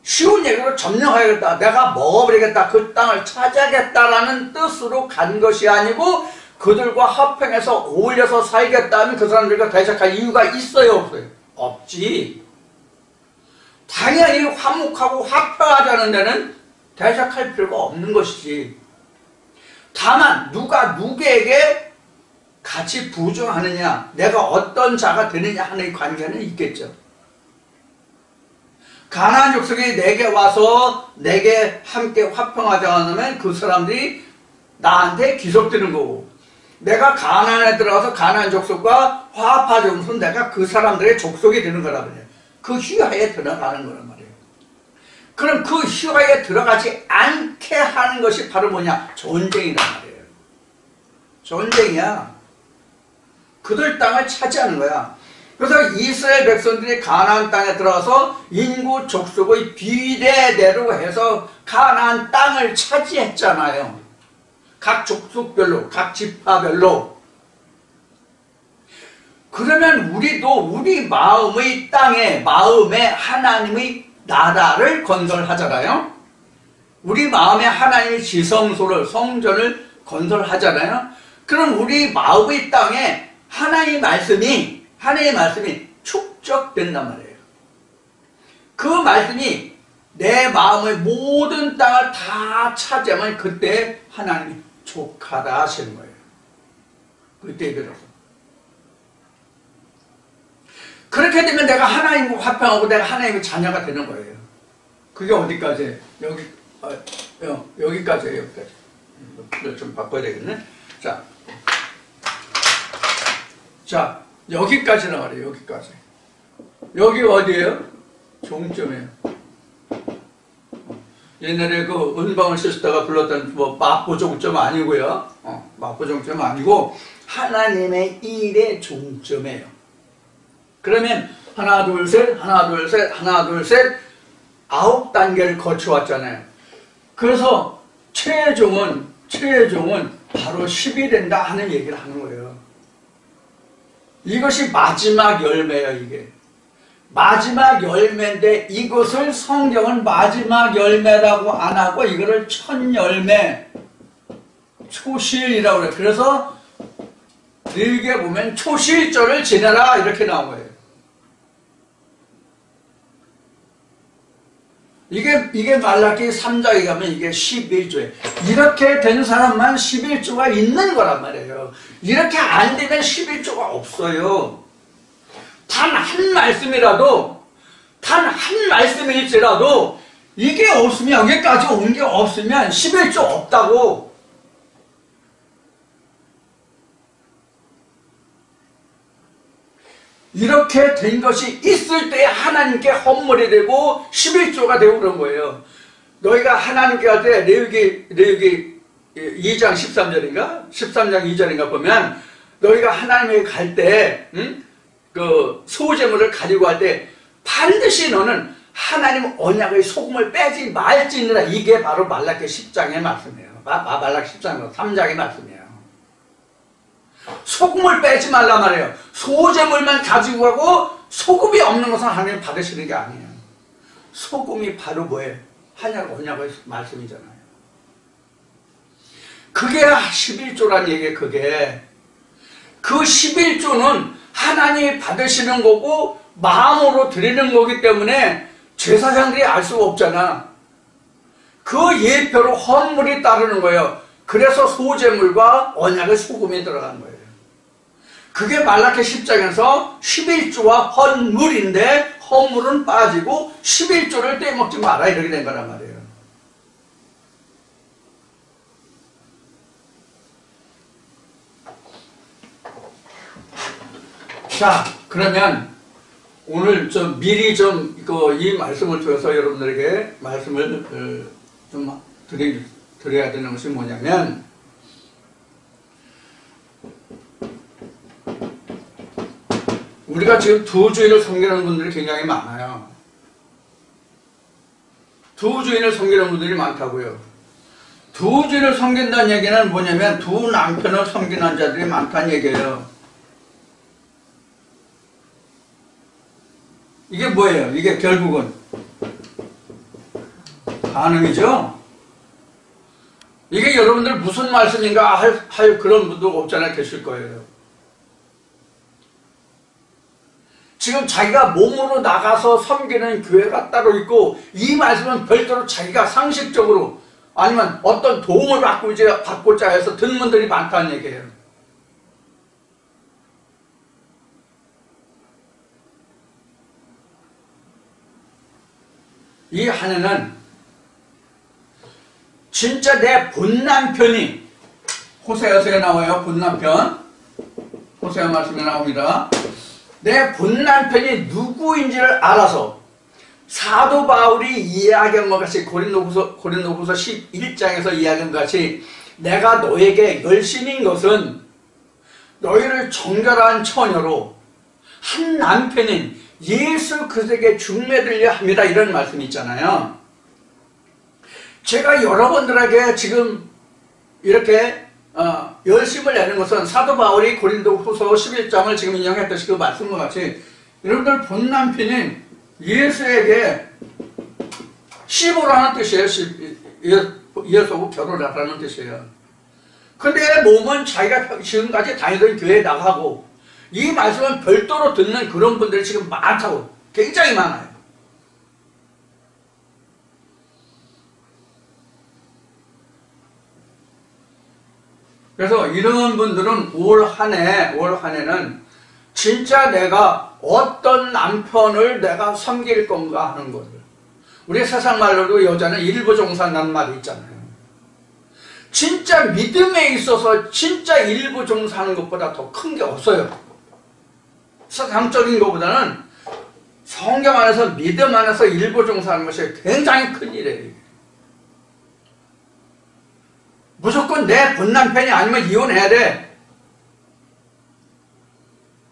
쉬운 얘기로 점령하겠다. 내가 먹어버리겠다. 그 땅을 차지하겠다라는 뜻으로 간 것이 아니고 그들과 화평해서 어울려서 살겠다면 그 사람들과 대적할 이유가 있어요, 없어요? 없지. 당연히 화목하고 화평하자는 데는 대적할 필요가 없는 것이지. 다만 누가 누구에게 같이 부정하느냐, 내가 어떤 자가 되느냐 하는 관계는 있겠죠. 가나안 족속이 내게 와서 내게 함께 화평하자 하면 그 사람들이 나한테 귀속되는 거고, 내가 가나안에 들어가서 가나안 족속과 화합하자면 내가 그 사람들의 족속이 되는 거라 그래요. 그 희화에 들어가는 거란 말이에요. 그럼 그 희화에 들어가지 않게 하는 것이 바로 뭐냐? 전쟁이란 말이에요. 전쟁이야. 그들 땅을 차지하는 거야. 그래서 이스라엘 백성들이 가나안 땅에 들어가서 인구 족속의 비례대로 해서 가나안 땅을 차지했잖아요. 각 족속별로, 각 지파별로. 그러면 우리도 우리 마음의 땅에, 마음에 하나님의 나라를 건설하잖아요. 우리 마음에 하나님의 지성소를, 성전을 건설하잖아요. 그럼 우리 마음의 땅에 하나님의 말씀이 축적된단 말이에요. 그 말씀이 내 마음의 모든 땅을 다 차지하면 그때 하나님이 족하다 하시는 거예요. 그때 비로소. 그렇게 되면 내가 하나님과 화평하고 내가 하나님의 자녀가 되는 거예요. 그게 어디까지예요? 여기까지예요, 여기까지. 좀 바꿔야 되겠네. 자, 여기까지나 말이에요, 여기까지. 여기 어디예요? 종점이에요. 옛날에 그 은방울 시스터가 불렀던 마포종점 아니고요. 마포종점 아니고 하나님의 일의 종점이에요. 그러면 하나 둘 셋 9단계를 거쳐왔잖아요. 그래서 최종은 바로 10이 된다 하는 얘기를 하는 거예요. 이것이 마지막 열매예요. 이게 마지막 열매인데 이것을 성경은 마지막 열매라고 안 하고 이거를 첫 열매, 초실이라고 그래요. 그래서 길게 보면 초실절을 지내라 이렇게 나온 거예요. 이게 말라기 3장에 가면 이게 11조예요. 이렇게 된 사람만 11조가 있는 거란 말이에요. 이렇게 안 되면 11조가 없어요. 단 한 말씀일지라도 이게 없으면, 여기까지 온 게 없으면 11조 없다고. 이렇게 된 것이 있을 때 하나님께 헌물이 되고 11조가 되고 그런 거예요. 너희가 하나님께 갈 때 레위기 2장 13절인가? 13장 2절인가 보면 너희가 하나님께 갈 때 그 소제물을 가지고 갈 때 반드시 너는 하나님 언약의 소금을 빼지 말지니라. 이게 바로 말라기 10장의 말씀이에요. 말라기 10장 3장의 말씀이에요. 소금을 빼지 말란 말이에요. 소제물만 가지고 가고 소금이 없는 것은 하나님 받으시는 게 아니에요. 소금이 바로 뭐예요? 한약 언약의 말씀이잖아요. 그게 11조란 얘기예요. 그게 그 11조는 하나님이 받으시는 거고 마음으로 드리는 거기 때문에 제사장들이 알 수가 없잖아. 그 예표로 헌물이 따르는 거예요. 그래서 소제물과 언약의 소금이 들어간 거예요. 그게 말라기 10장에서 11조와 헌물인데 헌물은 빠지고 11조를 떼먹지 마라 이렇게 된 거란 말이에요. 자, 그러면 오늘 좀 미리 좀 이 말씀을 통해서 여러분들에게 말씀을 좀 드려야 되는 것이 뭐냐면, 우리가 지금 두 주인을 섬기는 분들이 굉장히 많아요. 두 주인을 섬기는 분들이 많다고요. 두 주인을 섬긴다는 얘기는 뭐냐면 두 남편을 섬기는 자들이 많다는 얘기예요. 이게 뭐예요? 이게 결국은 반응이죠? 이게 여러분들 무슨 말씀인가 할 그런 분도 없잖아 계실 거예요. 지금 자기가 몸으로 나가서 섬기는 교회가 따로 있고, 이 말씀은 별도로 자기가 상식적으로 아니면 어떤 도움을 받고자 해서 듣는 분들이 많다는 얘기예요. 이 하나는 진짜 내 본남편이, 호세아서에 나와요. 본남편 호세아 말씀에 나옵니다. 내 본남편이 누구인지를 알아서 사도 바울이 이야기한 것 같이 고린도후서 11장에서 이야기한 것 같이 내가 너에게 열심인 것은 너희를 정결한 처녀로 한 남편인 예수 그리스도에게 중매들려 합니다. 이런 말씀이 있잖아요. 제가 여러분들에게 지금 이렇게 열심을 내는 것은 사도 바울이 고린도후서 11장을 지금 인용했듯이 그 말씀과 같이 여러분들 본 남편인 예수에게 시보라는 뜻이에요. 예수하고 결혼하라는 뜻이에요. 근데 몸은 자기가 지금까지 다니던 교회에 나가고, 이 말씀은 별도로 듣는 그런 분들이 지금 많다고, 굉장히 많아요. 그래서 이런 분들은 올 한 해는 진짜 내가 어떤 남편을 내가 섬길 건가 하는 거를. 우리 세상 말로도 여자는 일부종사라는 말이 있잖아요. 진짜 믿음에 있어서 진짜 일부종사하는 것보다 더 큰 게 없어요. 세상적인 것보다는 성경 안에서 믿음 안에서 일부종사하는 것이 굉장히 큰 일이에요. 무조건 내 본남편이 아니면 이혼해야 돼.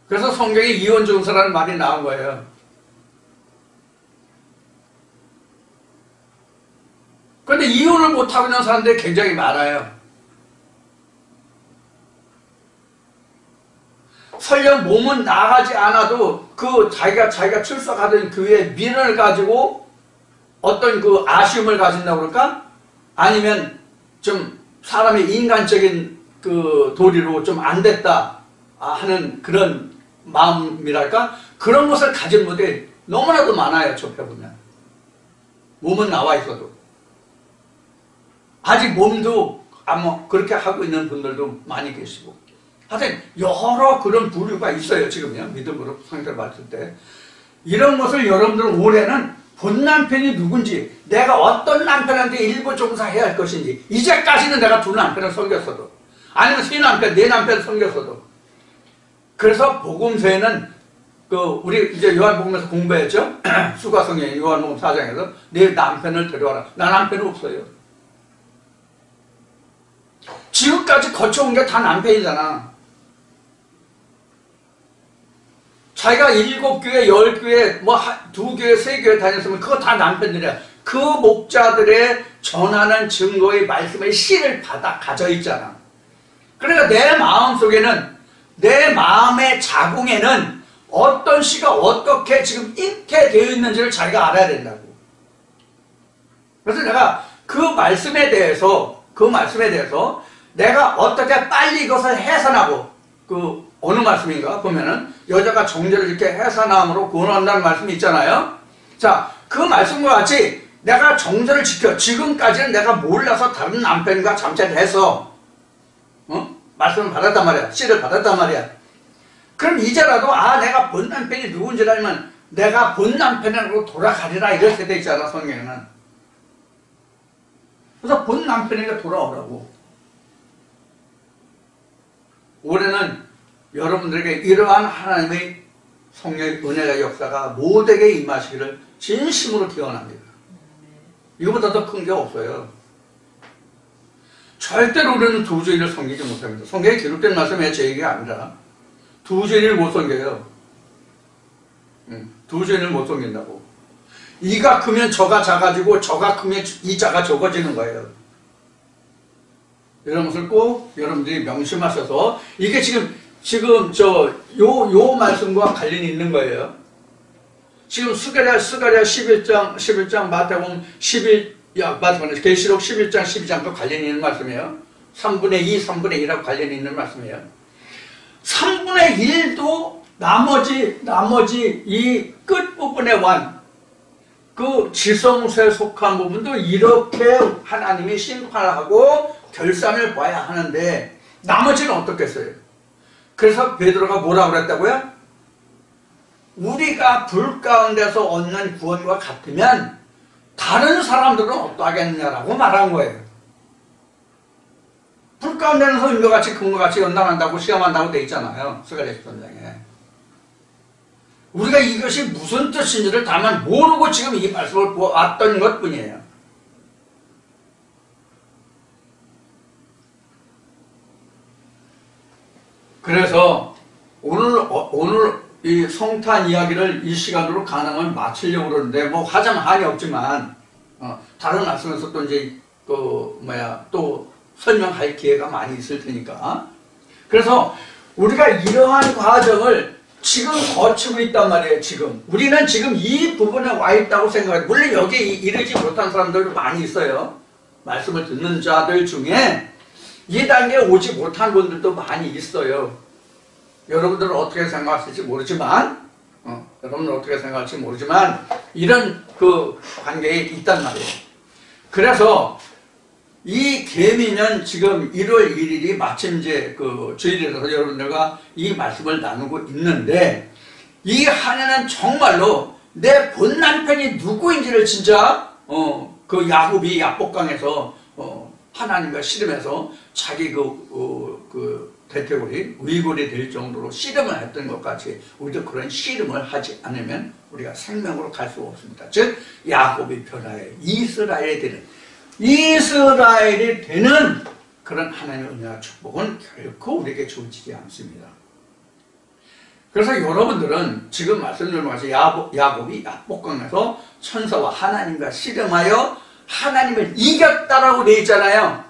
그래서 성경에 이혼종사라는 말이 나온 거예요. 그런데 이혼을 못하고 있는 사람들이 굉장히 많아요. 설령 몸은 나가지 않아도 그 자기가 출석하던 교회의 민을 가지고 어떤 그 아쉬움을 가진다고 그럴까? 아니면 좀 사람의 인간적인 그 도리로 좀 안 됐다 하는 그런 마음이랄까? 그런 것을 가진 분들이 너무나도 많아요. 좁혀보면. 몸은 나와 있어도. 아직 몸도 아마 그렇게 하고 있는 분들도 많이 계시고. 하여튼 여러 그런 부류가 있어요. 지금요. 믿음으로 상태를 봤을 때. 이런 것을 여러분들은 올해는 본 남편이 누군지, 내가 어떤 남편한테 일부 종사해야 할 것인지, 이제까지는 내가 두 남편을 섬겼어도, 아니면 세 남편, 네 남편을 섬겼어도. 그래서 복음서에는 우리 이제 요한복음에서 공부했죠. 수가성에 요한복음 4장에서 내 남편을 데려와라. 나 남편 없어요. 지금까지 거쳐온 게 다 남편이잖아. 자기가 7교회, 10교회, 뭐 2교회, 3교회 다녔으면 그거 다 남편들이야. 그 목자들의 전하는 증거의 말씀의 씨를 가져 있잖아. 그러니까 내 마음 속에는, 내 마음의 자궁에는 어떤 시가 어떻게 지금 잉태되어 있는지를 자기가 알아야 된다고. 그래서 내가 그 말씀에 대해서 내가 어떻게 빨리 이것을 해산하고, 그 어느 말씀인가 보면은 여자가 정죄를 이렇게 해산함으로 구원한다는 말씀이 있잖아요. 자, 그 말씀과 같이 내가 정죄를 지켜. 지금까지는 내가 몰라서 다른 남편과 잠자를 해서 말씀을 받았단 말이야. 씨를 받았단 말이야. 그럼 이제라도 내가 본 남편이 누군지 알면 내가 본 남편으로 돌아가리라 이렇게 돼 있잖아, 성경에는. 그래서 본 남편에게 돌아오라고. 올해는 여러분들에게 이러한 하나님의 성령의 은혜의 역사가 모두에게 임하시기를 진심으로 기원합니다. 이거보다 더 큰 게 없어요. 절대로 우리는 두 주일을 섬기지 못합니다. 성경에 기록된 말씀이 제 얘기가 아니라 두 주일을 못 섬겨요. 두 주일을 못 섬긴다고. 이가 크면 저가 작아지고 저가 크면 이 자가 적어지는 거예요. 이런 것을 꼭 여러분들이 명심하셔서 이게 지금 요 말씀과 관련이 있는 거예요. 지금 스가랴 11장 마태복음 계시록 11장 12장과 관련이 있는 말씀이에요. 3분의 2, 3분의 1하고 관련이 있는 말씀이에요. 3분의 1도 나머지 이 끝부분의 그 지성소에 속한 부분도 이렇게 하나님이 심판하고 결산을 봐야 하는데 나머지는 어떻겠어요? 그래서 베드로가 뭐라고 그랬다고요? 우리가 불 가운데서 얻는 구원과 같으면 다른 사람들은 어떠하겠느냐라고 말한 거예요. 불 가운데서 인과같이 금과같이 연단한다고 시험한다고 돼 있잖아요. 스가랴 13장에. 우리가 이것이 무슨 뜻인지를 다만 모르고 지금 이 말씀을 보았던 것 뿐이에요. 그래서 오늘 이 성탄 이야기를 이 시간으로 가능하면 마치려고 그러는데 뭐 하자면 한이 없지만 다른 말씀에서 또 이제 또 설명할 기회가 많이 있을 테니까. 그래서 우리가 이러한 과정을 지금 거치고 있단 말이에요. 지금 우리는 지금 이 부분에 와 있다고 생각해요. 물론 여기에 이르지 못한 사람들도 많이 있어요. 말씀을 듣는 자들 중에 이 단계에 오지 못한 분들도 많이 있어요. 여러분들은 어떻게 생각하실지 모르지만 이런 그 관계에 있단 말이에요. 그래서 이 계미는 지금 1월 1일이 마침 이제 그 주일이라서 여러분들과 이 말씀을 나누고 있는데, 이 한 해는 정말로 내 본 남편이 누구인지를 진짜 그 야곱이 야복강에서 하나님과 씨름해서 자기 대퇴골이 위골이 될 정도로 씨름을 했던 것 같이 우리도 그런 씨름을 하지 않으면 우리가 생명으로 갈 수가 없습니다. 즉 야곱이 변화해 이스라엘이 되는 그런 하나님의 은혜와 축복은 결코 우리에게 주어지지 않습니다. 그래서 여러분들은 지금 말씀드린 것처럼 야곱이 야복강에서 천사와 하나님과 씨름하여 하나님을 이겼다라고 되어 있잖아요.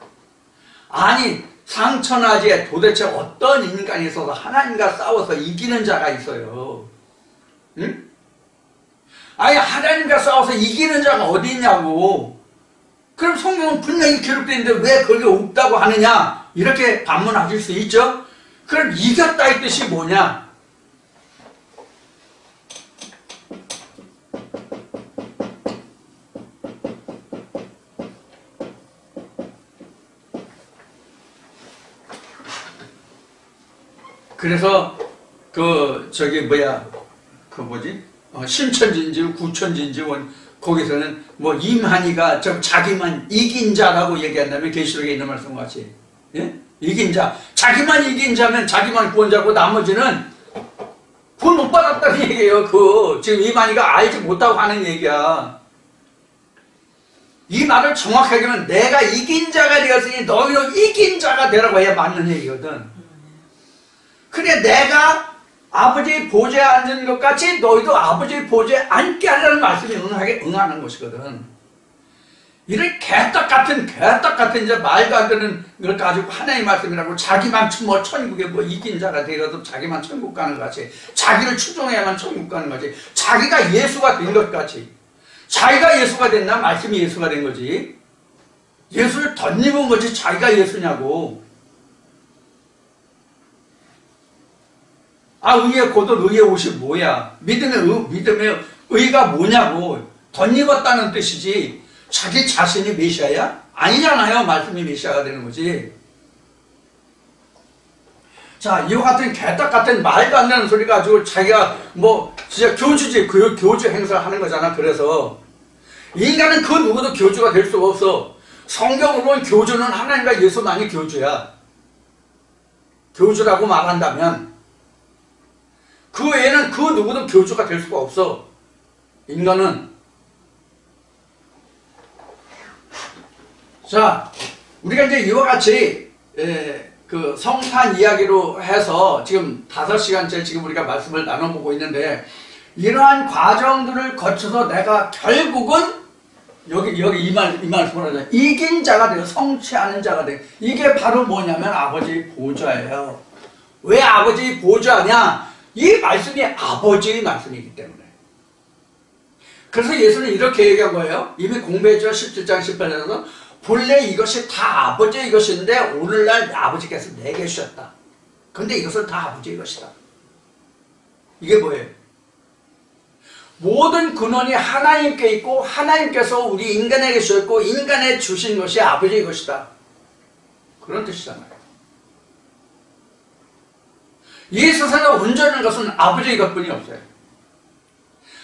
아니, 상천하지에 도대체 어떤 인간이 있어서 하나님과 싸워서 이기는 자가 있어요? 응? 아니, 하나님과 싸워서 이기는 자가 어디 있냐고. 그럼 성경은 분명히 기록되어 있는데 왜 그게 없다고 하느냐? 이렇게 반문하실 수 있죠? 그럼 이겼다 이 뜻이 뭐냐? 그래서 신천진지 구천진지 거기서는 뭐 임한이가 자기만 이긴 자라고 얘기한다면 계시록에 있는 말씀과 같이, 예? 이긴 자, 자기만 이긴 자면 자기만 구원자고 나머지는 구원 못 받았다는 얘기예요. 지금 임한이가 알지 못하고 하는 얘기야. 이 말을 정확하게 하면 내가 이긴 자가 되었으니 너희도 이긴 자가 되라고 해야 맞는 얘기거든. 그래, 내가 아버지의 보좌에 앉은 것 같이 너희도 아버지의 보좌에 앉게 하라는 말씀이 응하는 것이거든. 이런 개떡같은 이제 말도 안 되는 걸 가지고 하나님 말씀이라고 자기만 뭐 천국에 뭐 이긴 자가 되어도 자기만 천국 가는 것 같이, 자기를 추종해야만 천국 가는 거지, 자기가 예수가 된 것 같이. 자기가 예수가 됐나? 말씀이 예수가 된 거지. 예수를 덧입은 거지 자기가 예수냐고. 아, 의의 겉옷 의의 옷이 뭐야? 믿음의 의가 뭐냐고. 덧입었다는 뜻이지 자기 자신이 메시아야? 아니잖아요. 말씀이 메시아가 되는 거지. 자, 이와 같은 개떡 같은 말도 안 되는 소리 가지고 자기가 뭐 진짜 교주지, 그 교주 행사를 하는 거잖아. 그래서 인간은 그 누구도 교주가 될 수가 없어. 성경으로 보면 교주는 하나님과 예수만이 교주야. 교주라고 말한다면 그 외에는 그 누구도 교주가 될 수가 없어. 인간은. 자, 우리가 이제 이와 같이 그 성탄 이야기로 해서 지금 5시간째 지금 우리가 말씀을 나눠보고 있는데, 이러한 과정들을 거쳐서 내가 결국은 여기 이 말씀을 하자. 이긴 자가 되어 성취하는 자가 돼. 이게 바로 뭐냐면 아버지의 보좌예요. 왜 아버지의 보좌냐? 이 말씀이 아버지의 말씀이기 때문에. 그래서 예수는 이렇게 얘기한 거예요. 이미 공부했죠. 17장 18절에서 본래 이것이 다 아버지의 것인데 오늘날 아버지께서 내게 주셨다. 근데 이것은 다 아버지의 것이다. 이게 뭐예요? 모든 근원이 하나님께 있고 하나님께서 우리 인간에게 주셨고 인간에 주신 것이 아버지의 것이다. 그런 뜻이잖아요. 이 세상에 온전한 것은 아버지의 것뿐이 없어요.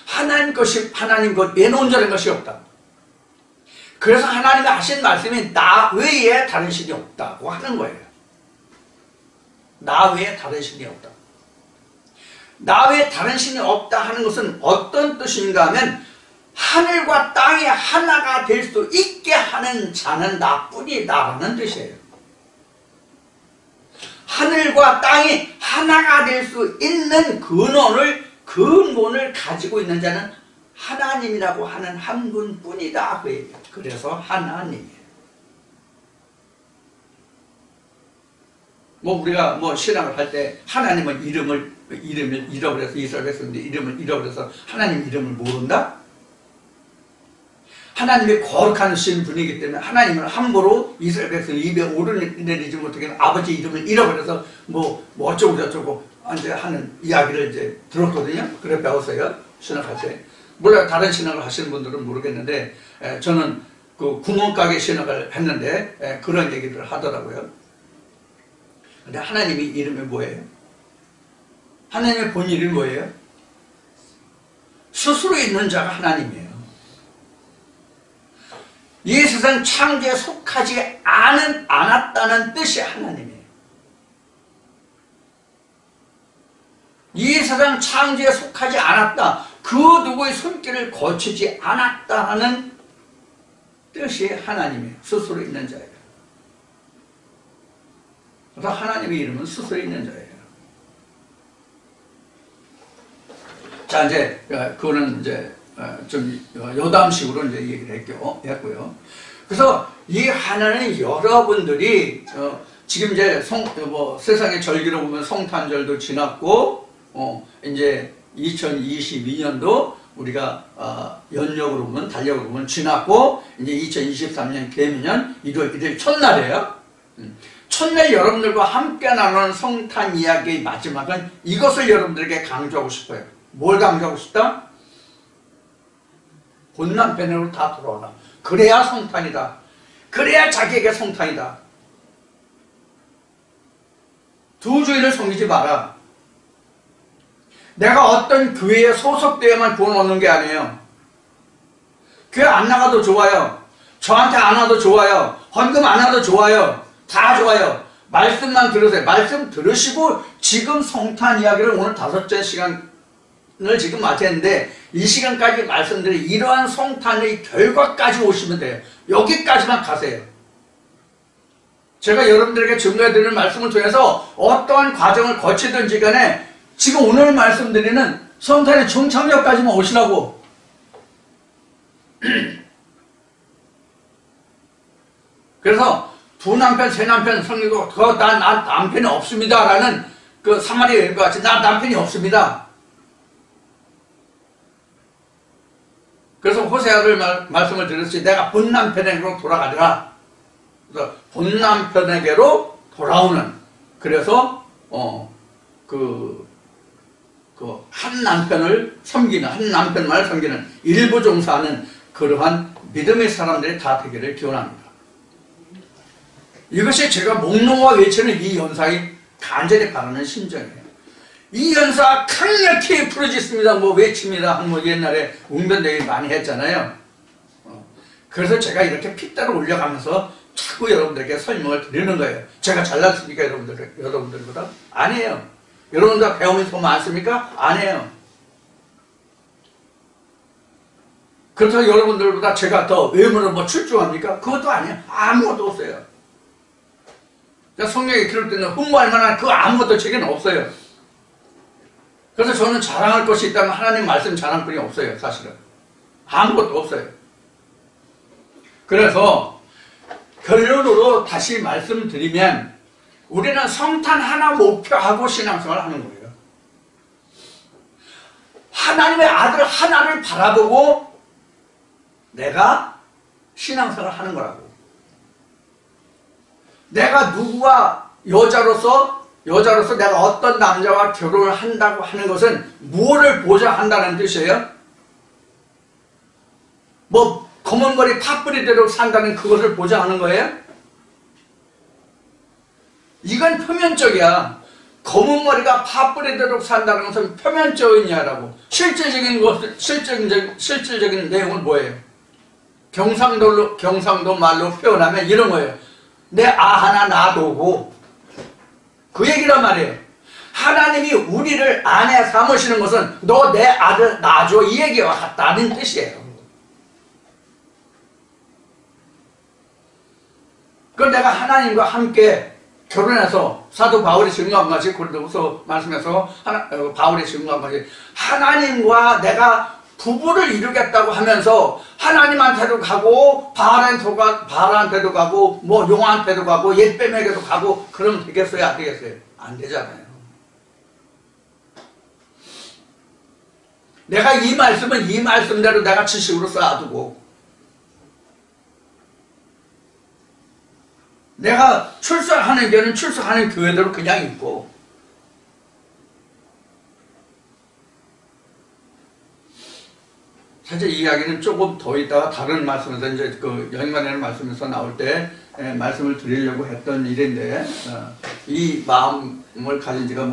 하나님 것이 하나님 것 외에는 온전한 것이 없다. 그래서 하나님이 하신 말씀이 나 외에 다른 신이 없다고 하는 거예요. 나 외에 다른 신이 없다. 나 외에 다른 신이 없다 하는 것은 어떤 뜻인가 하면 하늘과 땅이 하나가 될 수 있게 하는 자는 나뿐이다라는 뜻이에요. 하늘과 땅이 하나가 될 수 있는 근원을 가지고 있는 자는 하나님이라고 하는 한 분뿐이다 그 얘기예요. 그래서 하나님이에요. 뭐 우리가 뭐 신앙을 할 때 하나님은 이름을 잃어버려서 이스라엘 백성들이 이름을 잃어버려서 하나님 이름을 모른다? 하나님이 거룩한 신 분이기 때문에 하나님은 함부로 이스라엘 백성 입에 오르내리지 못하게 아버지 이름을 잃어버려서 뭐 어쩌고 저쩌고 이제 하는 이야기를 이제 들었거든요. 그래 배웠어요. 신학할 때. 몰라요. 다른 신학을 하시는 분들은 모르겠는데 저는 그 구멍가게 신학을 했는데 그런 얘기를 하더라고요. 근데 하나님의 이름이 뭐예요? 하나님의 본 이름이 뭐예요? 스스로 있는 자가 하나님이에요. 이 세상 창조에 속하지 않았다는 뜻이 하나님이에요. 이 세상 창조에 속하지 않았다. 그 누구의 손길을 거치지 않았다 하는 뜻이 하나님이에요. 스스로 있는 자예요. 그래서 하나님의 이름은 스스로 있는 자예요. 자, 이제 그거는 이제 좀 여담식으로 이제 얘기를 했고요. 그래서 이 하나는 여러분들이 지금 이제 세상의 절기로 보면 성탄절도 지났고 이제 2022년도 우리가 연력으로 보면 달력으로 보면 지났고 이제 2023년 개미년 1월 1일 첫날이에요. 첫날 여러분들과 함께 나누는 성탄 이야기의 마지막은 이것을 여러분들에게 강조하고 싶어요. 뭘 강조하고 싶다? 본 남편으로 다 돌아오라. 그래야 성탄이다. 그래야 자기에게 성탄이다. 두 주일을 섬기지 마라. 내가 어떤 교회에 소속되어야만 구원 얻는 게 아니에요. 교회 안 나가도 좋아요. 저한테 안 와도 좋아요. 헌금 안 와도 좋아요. 다 좋아요. 말씀만 들으세요. 말씀 들으시고 지금 성탄 이야기를 오늘 5째 시간을 지금 마쳤는데 이 시간까지 말씀드린 이러한 성탄의 결과까지 오시면 돼요. 여기까지만 가세요. 제가 여러분들에게 증거해드리는 말씀을 통해서 어떠한 과정을 거치든지 간에 지금 오늘 말씀드리는 성탄의 중창력까지만 오시라고. 그래서 두 남편, 세 남편 섬기고 나 남편이 없습니다 라는 그 사마리아 여인과 같이 나 남편이 없습니다. 그래서 호세아를 말씀을 드렸지 내가 본 남편에게로 돌아가리라. 그래서 본 남편에게로 돌아오는 그래서 한 남편을 섬기는 한 남편만을 섬기는 일부 종사하는 그러한 믿음의 사람들이 다 되기를 기원합니다. 이것이 제가 목놓아 외치는 이 연사의 간절히 바라는 심정이에요. 이 연사 강력히 부르짖습니다. 뭐 외칩니다. 뭐 옛날에 웅변대회 많이 했잖아요. 그래서 제가 이렇게 핏대를 올려가면서 자꾸 여러분들에게 설명을 드리는 거예요. 제가 잘났습니까? 여러분들보다? 아니에요. 여러분들 배움이 더 많습니까? 아니에요. 그렇다고 여러분들보다 제가 더 외모로 뭐 출중합니까? 그것도 아니에요. 아무것도 없어요. 성경에 기록되는 흠모할 만한 그 아무것도 제게는 없어요. 그래서 저는 자랑할 것이 있다면 하나님 말씀 자랑뿐이 없어요. 사실은 아무것도 없어요. 그래서 결론으로 다시 말씀드리면 우리는 성탄 하나 목표하고 신앙생활을 하는 거예요. 하나님의 아들 하나를 바라보고 내가 신앙생활을 하는 거라고. 내가 누구와 여자로서 내가 어떤 남자와 결혼을 한다고 하는 것은 무엇을 보장한다는 뜻이에요? 뭐 검은 머리 팥뿌리대로 산다는 그것을 보장하는 거예요? 이건 표면적이야. 검은 머리가 팥뿌리대로 산다는 것은 표면적이냐라고. 실질적인 내용은 뭐예요? 경상도 말로 표현하면 이런 거예요. 내 하나 놔두고 그 얘기란 말이에요. 하나님이 우리를 아내 삼으시는 것은 너 내 아들 놔줘 이 얘기와 같다는 뜻이에요. 그럼 내가 하나님과 함께 결혼해서 사도 바울이 증거한 것이 고린도후서 말씀에서 바울이 증거한 것이 하나님과 내가 부부를 이루겠다고 하면서 하나님한테도 가고 바알한테도 가고 뭐 용한테도 가고 옛뱀에게도 가고 그러면 되겠어요? 안 되겠어요? 안 되잖아요. 내가 이 말씀은 이 말씀대로 내가 지식으로 쌓아두고 내가 출석하는 교회는 출석하는 교회대로 그냥 있고 사실 이 이야기는 조금 더 있다가 다른 말씀에서 이제 그 여행관이라는 말씀에서 나올 때 말씀을 드리려고 했던 일인데 이 마음을 가진 지가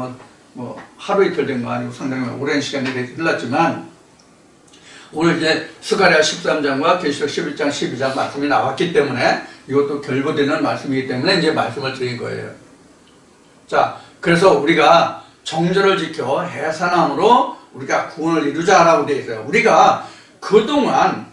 뭐 하루 이틀 된 거 아니고 상당히 오랜 시간이 흘렀지만 오늘 이제 스가랴 13장과 계시록 11장 12장 말씀이 나왔기 때문에 이것도 결부되는 말씀이기 때문에 이제 말씀을 드린 거예요. 자, 그래서 우리가 정절을 지켜 해산함으로 우리가 구원을 이루자라고 되어 있어요. 우리가 그동안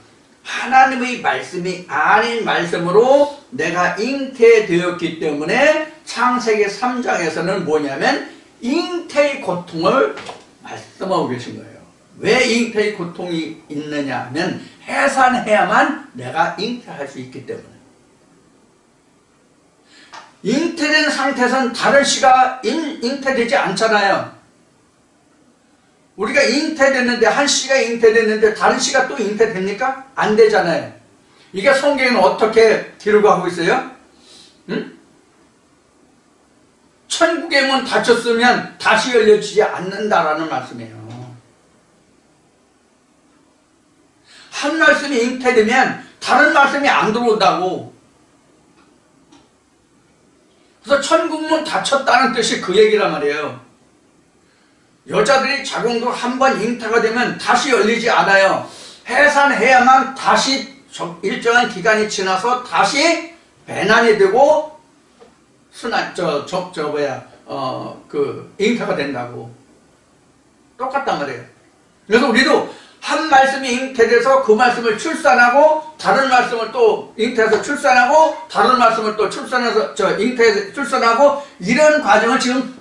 하나님의 말씀이 아닌 말씀으로 내가 잉태되었기 때문에 창세기 3장에서는 뭐냐면 잉태의 고통을 말씀하고 계신 거예요. 왜 잉태의 고통이 있느냐 하면 해산해야만 내가 잉태할 수 있기 때문에. 잉태된 상태에서는 다른 씨가 잉태되지 않잖아요. 우리가 잉태됐는데 한 씨가 잉태됐는데 다른 씨가 또 잉태됩니까? 안 되잖아요. 이게 성경에는 어떻게 기록하고 있어요? 응? 천국의 문 닫혔으면 다시 열려지지 않는다라는 말씀이에요. 한 말씀이 잉태되면 다른 말씀이 안 들어온다고. 그래서 천국문 닫혔다는 뜻이 그 얘기란 말이에요. 여자들이 자궁도 한 번 잉태가 되면 다시 열리지 않아요. 해산해야만 다시 일정한 기간이 지나서 다시 배난이 되고 잉태가 된다고. 똑같단 말이에요. 그래서 우리도 한 말씀이 잉태돼서 그 말씀을 출산하고 다른 말씀을 또 잉태해서 출산하고 다른 말씀을 또 출산해서 잉태해서 출산하고 이런 과정을 지금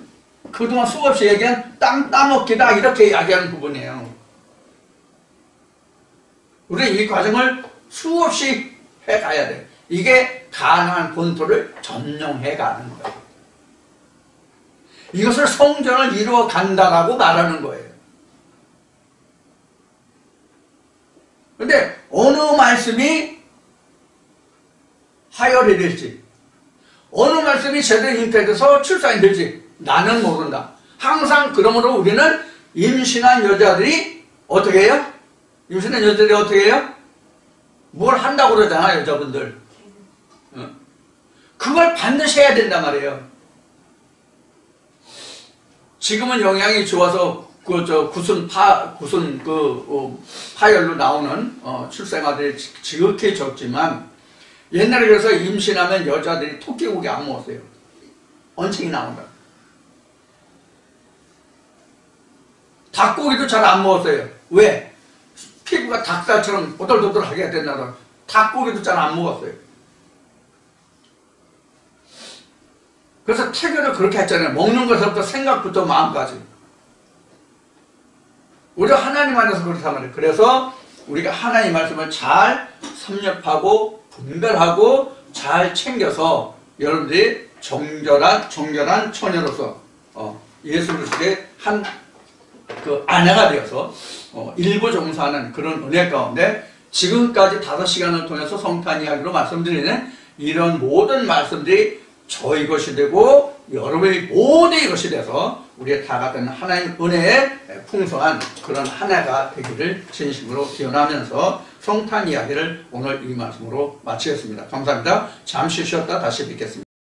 그동안 수없이 얘기한 땅 따먹기다 이렇게 이야기하는 부분이에요. 우리는 이 과정을 수없이 해가야 돼. 이게 가능한 본토를 점령해 가는 거예요. 이것을 성전을 이루어 간다라고 말하는 거예요. 근데 어느 말씀이 하열이 될지, 어느 말씀이 제대로 잉태돼서 출산이 될지 나는 모른다. 항상 그러므로 우리는 임신한 여자들이 어떻게 해요? 임신한 여자들이 어떻게 해요? 뭘 한다고 그러잖아, 여자분들. 그걸 반드시 해야 된단 말이에요. 지금은 영양이 좋아서 파열로 나오는 출생아들이 지극히 적지만, 옛날에 그래서 임신하면 여자들이 토끼고기 안 먹었어요. 언쟁이 나온다. 닭고기도 잘 안 먹었어요. 왜? 피부가 닭살처럼 오돌도돌하게 해야 된다고. 닭고기도 잘 안 먹었어요. 그래서 태교를 그렇게 했잖아요. 먹는 것부터 생각부터 마음까지. 우리가 하나님 안에서 그렇단 말이에요. 그래서 우리가 하나님 말씀을 잘 섭렵하고 분별하고 잘 챙겨서 여러분들이 정결한 처녀로서 예수 그리스도의 한 그 아내가 되어서 일부 종사하는 그런 은혜 가운데 지금까지 5시간을 통해서 성탄 이야기로 말씀드리는 이런 모든 말씀들이 저희 것이 되고 여러분의 모든 것이 돼서 우리의 다 같은 하나님 은혜의 풍성한 그런 한 해가 되기를 진심으로 기원하면서 성탄 이야기를 오늘 이 말씀으로 마치겠습니다. 감사합니다. 잠시 쉬었다 다시 뵙겠습니다.